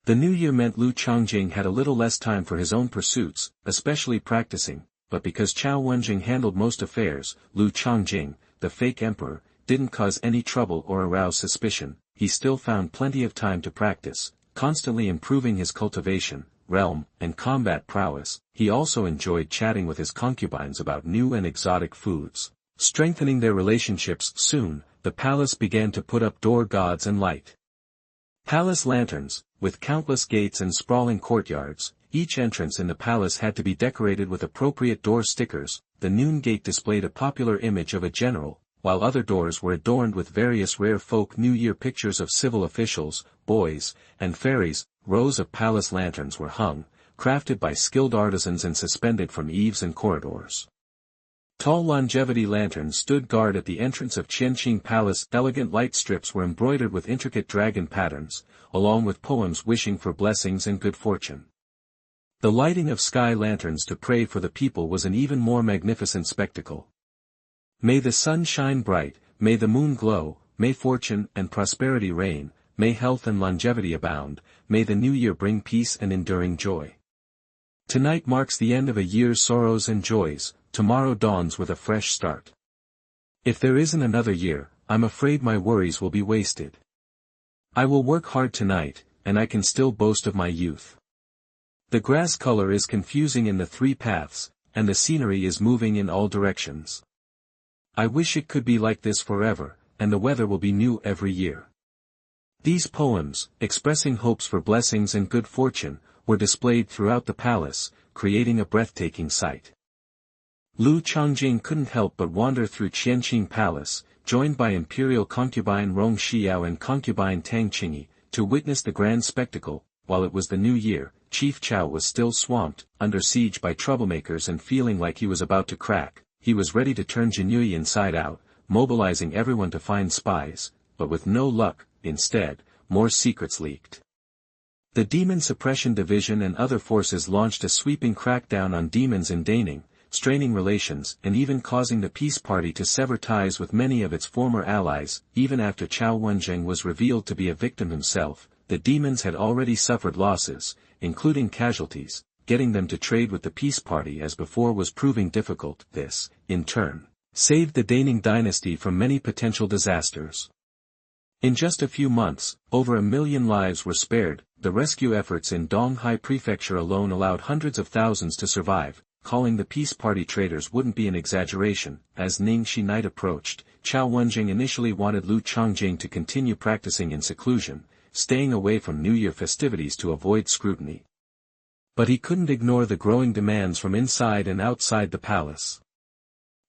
The new year meant Lu Changjing had a little less time for his own pursuits, especially practicing, but because Xuanhuan handled most affairs, Lu Changjing, the fake emperor, didn't cause any trouble or arouse suspicion. He still found plenty of time to practice, constantly improving his cultivation, realm, and combat prowess. He also enjoyed chatting with his concubines about new and exotic foods, strengthening their relationships. Soon, the palace began to put up door gods and light palace lanterns, with countless gates and sprawling courtyards. Each entrance in the palace had to be decorated with appropriate door stickers. The noon gate displayed a popular image of a general, while other doors were adorned with various rare folk New Year pictures of civil officials, boys, and fairies. Rows of palace lanterns were hung, crafted by skilled artisans and suspended from eaves and corridors. Tall longevity lanterns stood guard at the entrance of Chencang Palace. Elegant light strips were embroidered with intricate dragon patterns, along with poems wishing for blessings and good fortune. The lighting of sky lanterns to pray for the people was an even more magnificent spectacle. May the sun shine bright, may the moon glow, may fortune and prosperity reign, may health and longevity abound, may the new year bring peace and enduring joy. Tonight marks the end of a year's sorrows and joys. Tomorrow dawns with a fresh start. If there isn't another year, I'm afraid my worries will be wasted. I will work hard tonight, and I can still boast of my youth. The grass color is confusing in the three paths, and the scenery is moving in all directions. I wish it could be like this forever, and the weather will be new every year. These poems, expressing hopes for blessings and good fortune, were displayed throughout the palace, creating a breathtaking sight. Lu Changjing couldn't help but wander through Chencang Palace, joined by imperial concubine Rong Xiao and concubine Tang Qingyi, to witness the grand spectacle. While it was the new year, Chief Cao was still swamped, under siege by troublemakers and feeling like he was about to crack. He was ready to turn Jinyi inside out, mobilizing everyone to find spies, but with no luck. Instead, more secrets leaked. The Demon Suppression Division and other forces launched a sweeping crackdown on demons in Daning, straining relations and even causing the peace party to sever ties with many of its former allies. Even after Xuanhuan was revealed to be a victim himself, the demons had already suffered losses, including casualties. Getting them to trade with the peace party as before was proving difficult. This, in turn, saved the Daning dynasty from many potential disasters. In just a few months, over 1 million lives were spared. The rescue efforts in Donghai Prefecture alone allowed hundreds of thousands to survive. Calling the peace party traitors wouldn't be an exaggeration. As Ningxi night approached, Xuanhuan initially wanted Lu Changjing to continue practicing in seclusion, staying away from New Year festivities to avoid scrutiny. But he couldn't ignore the growing demands from inside and outside the palace.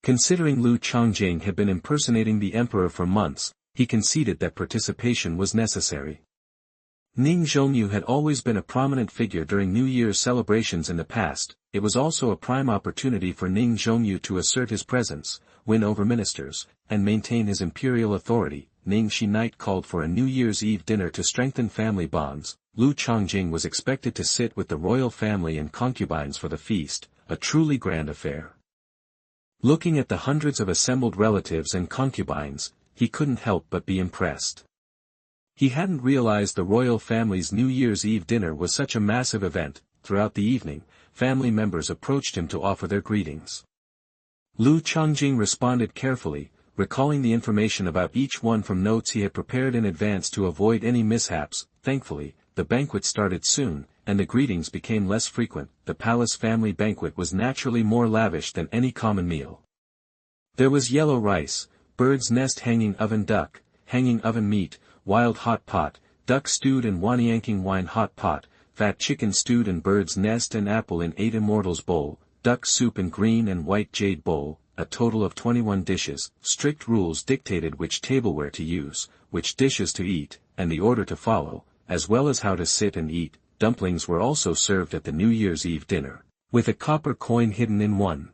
Considering Lu Changjing had been impersonating the emperor for months, he conceded that participation was necessary. Ning Zhongyu had always been a prominent figure during New Year's celebrations in the past. It was also a prime opportunity for Ning Zhongyu to assert his presence, win over ministers, and maintain his imperial authority. Ningxi night called for a New Year's Eve dinner to strengthen family bonds. Lu Changjing was expected to sit with the royal family and concubines for the feast, a truly grand affair. Looking at the hundreds of assembled relatives and concubines, he couldn't help but be impressed. He hadn't realized the royal family's New Year's Eve dinner was such a massive event. Throughout the evening, family members approached him to offer their greetings. Lu Changjing responded carefully, recalling the information about each one from notes he had prepared in advance to avoid any mishaps. Thankfully, the banquet started soon, and the greetings became less frequent. The palace family banquet was naturally more lavish than any common meal. There was yellow rice, bird's nest hanging oven duck, hanging oven meat, wild hot pot, duck stewed and Weiyang wine hot pot, fat chicken stewed in bird's nest and apple in 8 immortals bowl, duck soup in green and white jade bowl, a total of 21 dishes. Strict rules dictated which tableware to use, which dishes to eat, and the order to follow, as well as how to sit and eat. Dumplings were also served at the New Year's Eve dinner, with a copper coin hidden in one.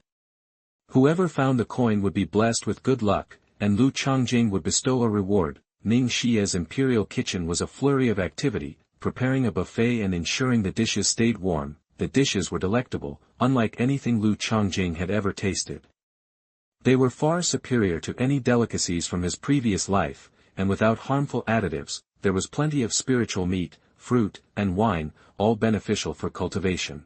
Whoever found the coin would be blessed with good luck, and Lu Changjing would bestow a reward. Ning Xia's imperial kitchen was a flurry of activity, preparing a buffet and ensuring the dishes stayed warm. The dishes were delectable, unlike anything Lu Changjing had ever tasted. They were far superior to any delicacies from his previous life, and without harmful additives. There was plenty of spiritual meat, fruit, and wine, all beneficial for cultivation.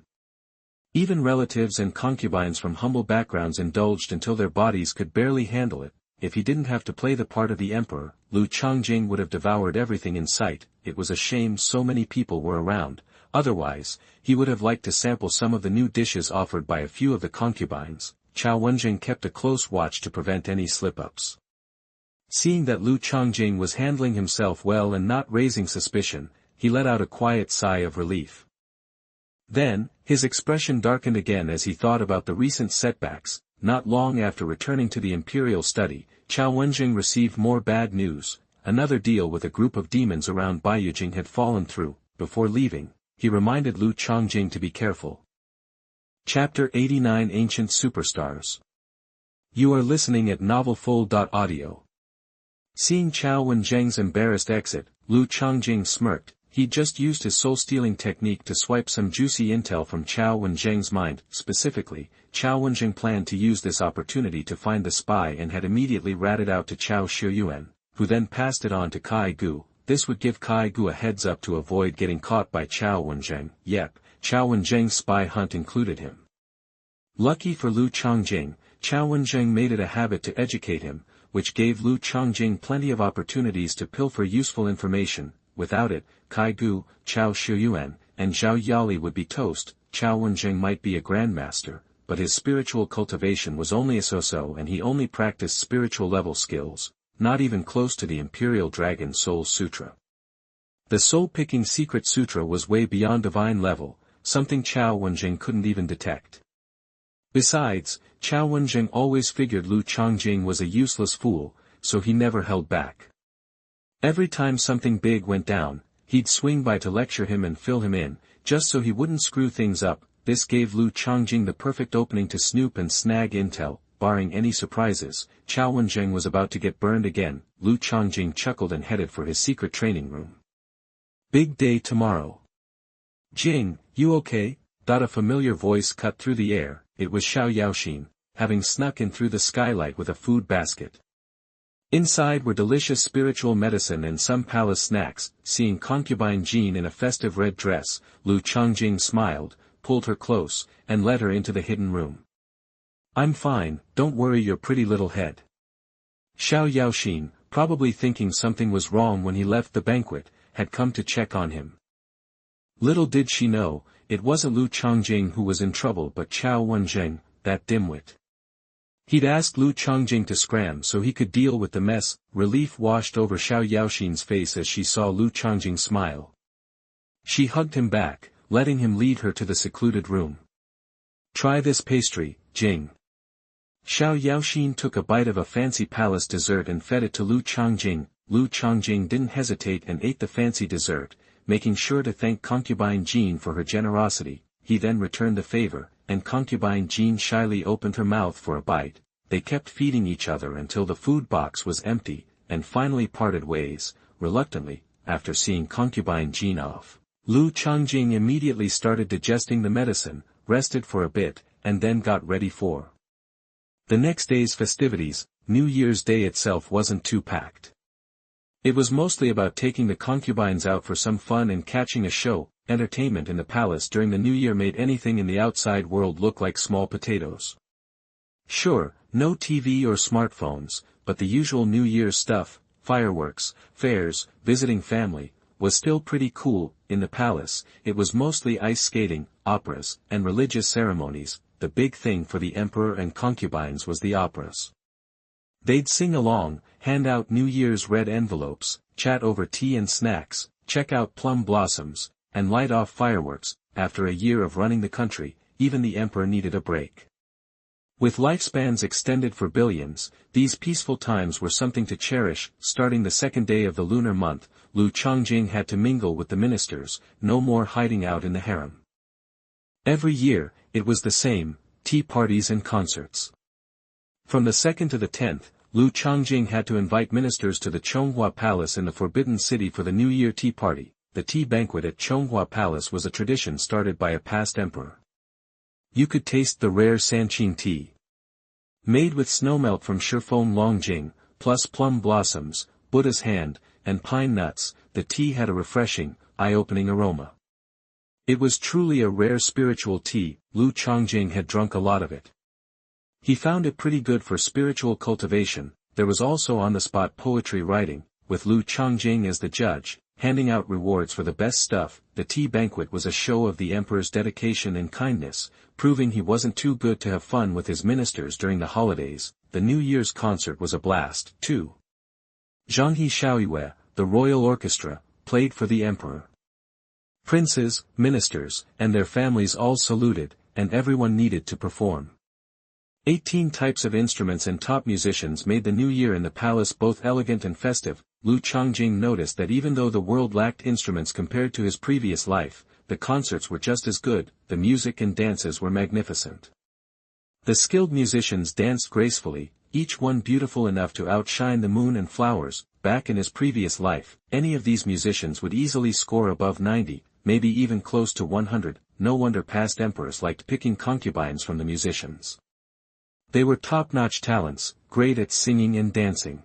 Even relatives and concubines from humble backgrounds indulged until their bodies could barely handle it. If he didn't have to play the part of the emperor, Lu Changjing would have devoured everything in sight. It was a shame so many people were around. Otherwise, he would have liked to sample some of the new dishes offered by a few of the concubines. Xuanhuan kept a close watch to prevent any slip-ups. Seeing that Lu Changjing was handling himself well and not raising suspicion, he let out a quiet sigh of relief. Then, his expression darkened again as he thought about the recent setbacks. Not long after returning to the imperial study, Xuanhuan received more bad news. Another deal with a group of demons around Weiyang had fallen through. Before leaving, he reminded Lu Changjing to be careful. Chapter 89 Ancient Superstars. You are listening at novelfull.audio. Seeing Xuanhuan's embarrassed exit, Lu Changjing smirked. He'd just used his soul-stealing technique to swipe some juicy intel from Xuanhuan's mind. Specifically, Xuanhuan planned to use this opportunity to find the spy and had immediately ratted out to Xuanhuan, who then passed it on to Kai Gu. This would give Kai Gu a heads up to avoid getting caught by Xuanhuan. Yep, Xuanhuan's spy hunt included him. Lucky for Lu Changjing, Xuanhuan made it a habit to educate him, which gave Lu Changjing plenty of opportunities to pilfer useful information. Without it, Kai Gu, Xuanhuan, and Zhao Yali would be toast. Xuanhuan might be a grandmaster, but his spiritual cultivation was only a so-so and he only practiced spiritual level skills, not even close to the Imperial Dragon Soul Sutra. The soul-picking secret sutra was way beyond divine level, something Xuanhuan couldn't even detect. Besides, Xuanhuan always figured Lu Changjing was a useless fool, so he never held back. Every time something big went down, he'd swing by to lecture him and fill him in, just so he wouldn't screw things up. This gave Lu Changjing the perfect opening to snoop and snag intel. Barring any surprises, Xuanhuan was about to get burned again. Lu Changjing chuckled and headed for his secret training room. Big day tomorrow. Jing, you okay? A familiar voice cut through the air. It was Xiao Yaoxin, having snuck in through the skylight with a food basket. Inside were delicious spiritual medicine and some palace snacks. Seeing concubine Jean in a festive red dress, Lu Changjing smiled, pulled her close, and led her into the hidden room. I'm fine, don't worry your pretty little head. Xiao Yaoxin, probably thinking something was wrong when he left the banquet, had come to check on him. Little did she know, it wasn't Lu Changjing who was in trouble but Xuanhuan, that dimwit. He'd asked Lu Changjing to scram so he could deal with the mess. Relief washed over Xiao Yaoxin's face as she saw Lu Changjing smile. She hugged him back, letting him lead her to the secluded room. Try this pastry, Jing. Xiao Yaoxin took a bite of a fancy palace dessert and fed it to Lu Changjing. Lu Changjing didn't hesitate and ate the fancy dessert, making sure to thank concubine Jean for her generosity. He then returned the favor, and concubine Jean shyly opened her mouth for a bite. They kept feeding each other until the food box was empty, and finally parted ways, reluctantly. After seeing concubine Jean off, Lu Changjing immediately started digesting the medicine, rested for a bit, and then got ready for the next day's festivities. New Year's Day itself wasn't too packed. It was mostly about taking the concubines out for some fun and catching a show. Entertainment in the palace during the new year made anything in the outside world look like small potatoes. Sure, no TV or smartphones, but the usual New Year's stuff, fireworks, fairs, visiting family, was still pretty cool. In the palace, it was mostly ice skating, operas, and religious ceremonies. The big thing for the emperor and concubines was the operas. They'd sing along, hand out New Year's red envelopes, chat over tea and snacks, check out plum blossoms, and light off fireworks. After a year of running the country, even the emperor needed a break. With lifespans extended for billions, these peaceful times were something to cherish. Starting the second day of the lunar month, Lu Changjing had to mingle with the ministers, no more hiding out in the harem. Every year, it was the same, tea parties and concerts. From the 2nd to the 10th, Lu Changjing had to invite ministers to the Xuanhuan Palace in the Forbidden City for the New Year tea party. The tea banquet at Xuanhuan Palace was a tradition started by a past emperor. You could taste the rare Sanqing tea. Made with snowmelt from Shifeng Longjing, plus plum blossoms, Buddha's hand, and pine nuts, the tea had a refreshing, eye-opening aroma. It was truly a rare spiritual tea. Lu Changjing had drunk a lot of it. He found it pretty good for spiritual cultivation. There was also on-the-spot poetry writing, with Lu Changjing as the judge, handing out rewards for the best stuff. The tea banquet was a show of the emperor's dedication and kindness, proving he wasn't too good to have fun with his ministers during the holidays. The New Year's concert was a blast, too. Zhanghe Shaoyue, the royal orchestra, played for the emperor. Princes, ministers, and their families all saluted, and everyone needed to perform. 18 types of instruments and top musicians made the new year in the palace both elegant and festive. Lu Changjing noticed that even though the world lacked instruments compared to his previous life, the concerts were just as good. The music and dances were magnificent. The skilled musicians danced gracefully, each one beautiful enough to outshine the moon and flowers. Back in his previous life, any of these musicians would easily score above 90, maybe even close to 100. No wonder past emperors liked picking concubines from the musicians. They were top-notch talents, great at singing and dancing.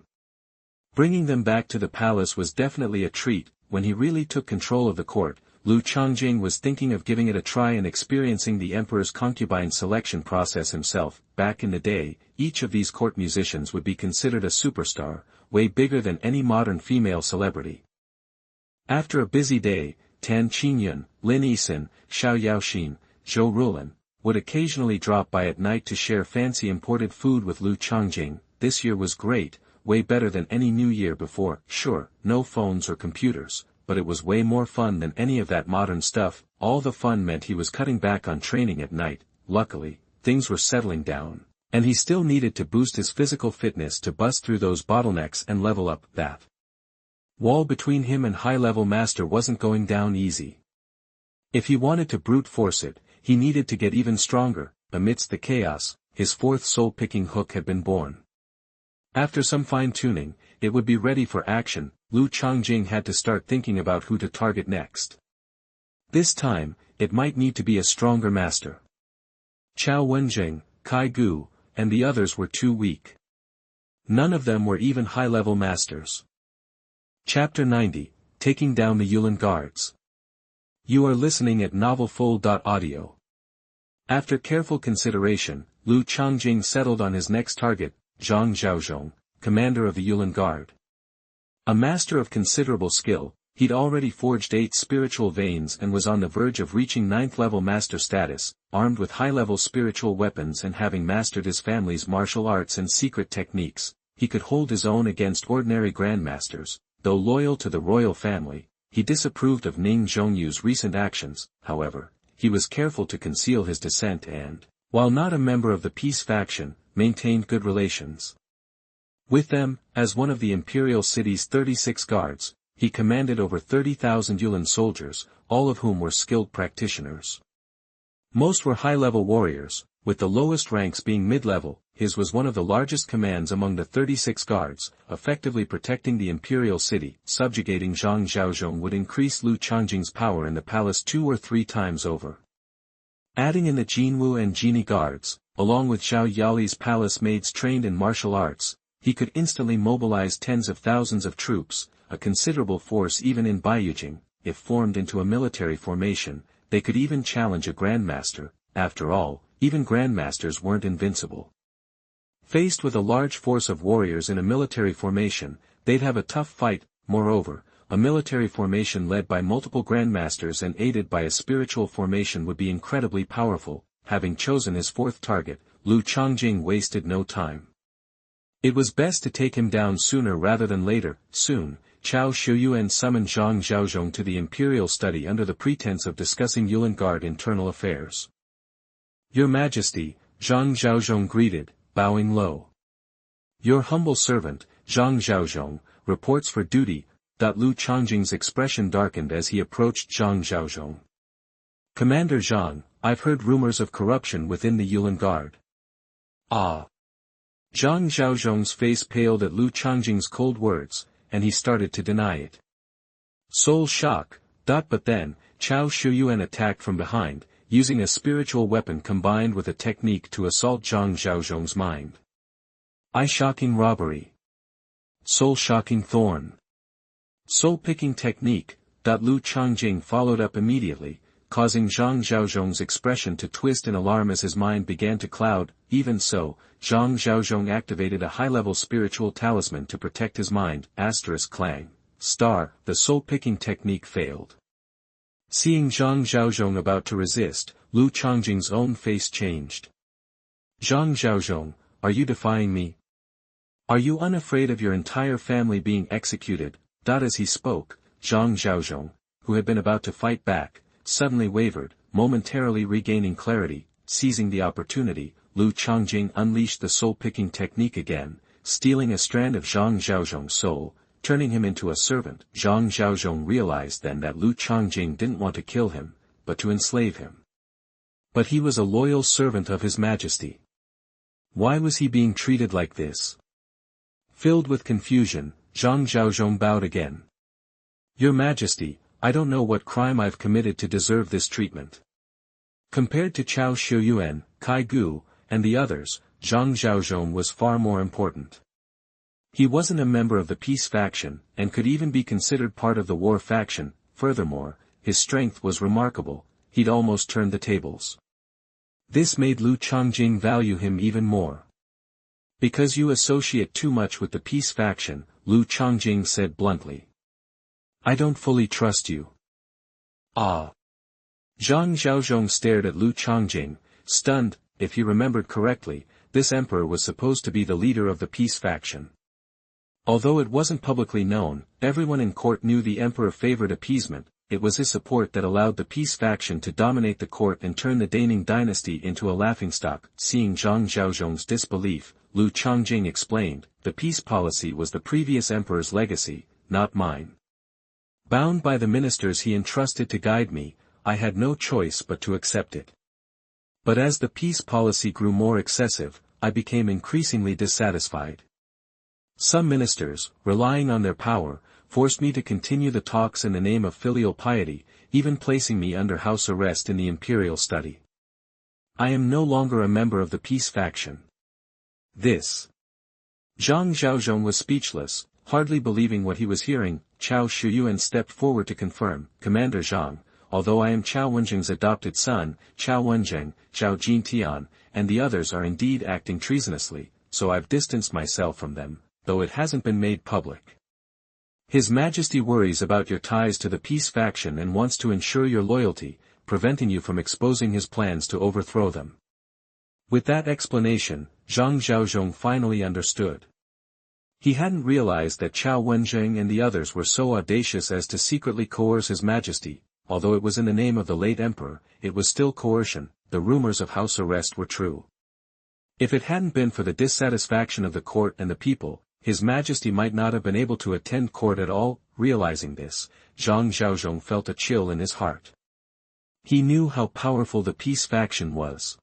Bringing them back to the palace was definitely a treat. When he really took control of the court, Lu Changjing was thinking of giving it a try and experiencing the emperor's concubine selection process himself. Back in the day, each of these court musicians would be considered a superstar, way bigger than any modern female celebrity. After a busy day, Tan Qingyun, Lin Yisin, Xiao Yaoxin, Zhou Rulin, would occasionally drop by at night to share fancy imported food with Lu Changjing. This year was great, way better than any new year before. Sure, no phones or computers, but it was way more fun than any of that modern stuff. All the fun meant he was cutting back on training at night. Luckily, things were settling down, and he still needed to boost his physical fitness to bust through those bottlenecks and level up. That wall between him and high-level master wasn't going down easy. If he wanted to brute force it, he needed to get even stronger. Amidst the chaos, his fourth soul-picking hook had been born. After some fine-tuning, it would be ready for action. Lu Changjing had to start thinking about who to target next. This time, it might need to be a stronger master. Chao Wenjing, Kai Gu, and the others were too weak. None of them were even high-level masters. Chapter 90, Taking Down the Yulin Guards. You are listening at novelfull.audio. After careful consideration, Lu Changjing settled on his next target, Zhang Zhaozhong, commander of the Yulin Guard. A master of considerable skill, he'd already forged 8 spiritual veins and was on the verge of reaching 9th-level master status. Armed with high-level spiritual weapons and having mastered his family's martial arts and secret techniques, he could hold his own against ordinary grandmasters. Though loyal to the royal family, he disapproved of Ning Zhongyu's recent actions. However, he was careful to conceal his dissent and, while not a member of the peace faction, maintained good relations with them. As one of the imperial city's 36 guards, he commanded over 30,000 Yulin soldiers, all of whom were skilled practitioners. Most were high-level warriors, with the lowest ranks being mid-level. His was one of the largest commands among the 36 guards, effectively protecting the imperial city. Subjugating Zhang Zhaozhong would increase Lu Changjing's power in the palace 2 or 3 times over. Adding in the Jinwu and Genie guards, along with Zhao Yali's palace maids trained in martial arts, he could instantly mobilize tens of thousands of troops, a considerable force even in Baiyujing. If formed into a military formation, they could even challenge a grandmaster. After all, even grandmasters weren't invincible. Faced with a large force of warriors in a military formation, they'd have a tough fight. Moreover, a military formation led by multiple grandmasters and aided by a spiritual formation would be incredibly powerful. Having chosen his 4th target, Lu Changjing wasted no time. It was best to take him down sooner rather than later. Soon, Chao Shuyuan summoned Zhang Zhaozhong to the imperial study under the pretense of discussing Yulin Guard internal affairs. Your Majesty, Zhang Zhaozhong greeted, bowing low. Your humble servant, Zhang Zhaozhong, reports for duty. Lu Changjing's expression darkened as he approached Zhang Zhaozhong. Commander Zhang, I've heard rumors of corruption within the Yulin Guard. Ah. Zhang Zhaozhong's face paled at Lu Changjing's cold words, and he started to deny it. Soul shock. But then, Cao Shuyuan attacked from behind, using a spiritual weapon combined with a technique to assault Zhang Zhaozhong's mind. Eye-shocking robbery. Soul-shocking thorn. Soul-picking technique. Lu Changjing followed up immediately, causing Zhang Zhaozhong's expression to twist in alarm as his mind began to cloud. Even so, Zhang Zhaozhong activated a high-level spiritual talisman to protect his mind. Clang. The soul-picking technique failed. Seeing Zhang Zhaozhong about to resist, Lu Changjing's own face changed. Zhang Zhaozhong, are you defying me? Are you unafraid of your entire family being executed? As he spoke, Zhang Zhaozhong, who had been about to fight back, suddenly wavered, momentarily regaining clarity. Seizing the opportunity, Lu Changjing unleashed the soul-picking technique again, stealing a strand of Zhang Zhaozhong's soul, turning him into a servant. Zhang Zhaozhong realized then that Lu Changjing didn't want to kill him, but to enslave him. But he was a loyal servant of His Majesty. Why was he being treated like this? Filled with confusion, Zhang Zhaozhong bowed again. Your Majesty, I don't know what crime I've committed to deserve this treatment. Compared to Cao Shuyuan, Kai Gu, and the others, Zhang Zhaozhong was far more important. He wasn't a member of the peace faction, and could even be considered part of the war faction. Furthermore, his strength was remarkable, he'd almost turned the tables. This made Lu Changjing value him even more. Because you associate too much with the peace faction, Lu Changjing said bluntly. I don't fully trust you. Ah. Zhang Zhaozhong stared at Lu Changjing, stunned. If he remembered correctly, this emperor was supposed to be the leader of the peace faction. Although it wasn't publicly known, everyone in court knew the emperor favored appeasement. It was his support that allowed the peace faction to dominate the court and turn the Daning dynasty into a laughingstock. Seeing Zhang Zhaozhong's disbelief, Lu Changjing explained, the peace policy was the previous emperor's legacy, not mine. Bound by the ministers he entrusted to guide me, I had no choice but to accept it. But as the peace policy grew more excessive, I became increasingly dissatisfied. Some ministers, relying on their power, forced me to continue the talks in the name of filial piety, even placing me under house arrest in the imperial study. I am no longer a member of the peace faction. This. Zhang Zhaozhong was speechless, hardly believing what he was hearing. Cao Shuyuan stepped forward to confirm, Commander Zhang, although I am Cao Wenjing's adopted son, Cao Wenjing, Zhao Jintian, and the others are indeed acting treasonously, so I've distanced myself from them, though it hasn't been made public. His Majesty worries about your ties to the peace faction and wants to ensure your loyalty, preventing you from exposing his plans to overthrow them. With that explanation, Zhang Zhaozhong finally understood. He hadn't realized that Cao Wenjing and the others were so audacious as to secretly coerce His Majesty. Although it was in the name of the late emperor, it was still coercion. The rumors of house arrest were true. If it hadn't been for the dissatisfaction of the court and the people, His Majesty might not have been able to attend court at all. Realizing this, Zhang Zhaozhong felt a chill in his heart. He knew how powerful the peace faction was.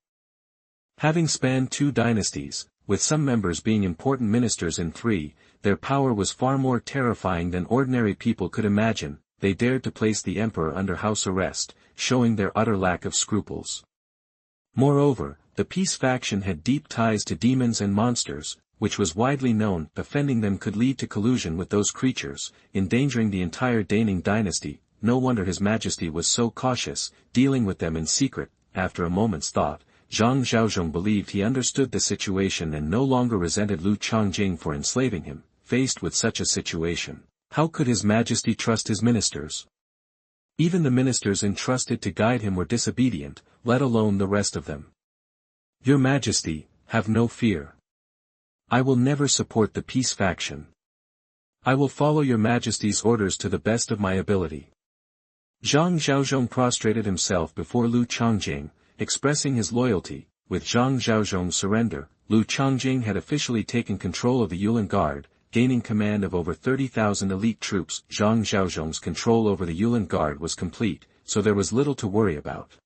Having spanned 2 dynasties, with some members being important ministers in 3, their power was far more terrifying than ordinary people could imagine. They dared to place the emperor under house arrest, showing their utter lack of scruples. Moreover, the peace faction had deep ties to demons and monsters, which was widely known. Offending them could lead to collusion with those creatures, endangering the entire Daning dynasty. No wonder His Majesty was so cautious, dealing with them in secret. After a moment's thought, Zhang Zhaozhong believed he understood the situation and no longer resented Lu Changjing for enslaving him. Faced with such a situation, how could His Majesty trust his ministers? Even the ministers entrusted to guide him were disobedient, let alone the rest of them. Your Majesty, have no fear. I will never support the peace faction. I will follow your Majesty's orders to the best of my ability. Zhang Zhaozhong prostrated himself before Lu Changjing, expressing his loyalty. With Zhang Zhaozhong's surrender, Lu Changjing had officially taken control of the Yulin Guard, gaining command of over 30,000 elite troops. Zhang Zhaozhong's control over the Yulin Guard was complete, so there was little to worry about.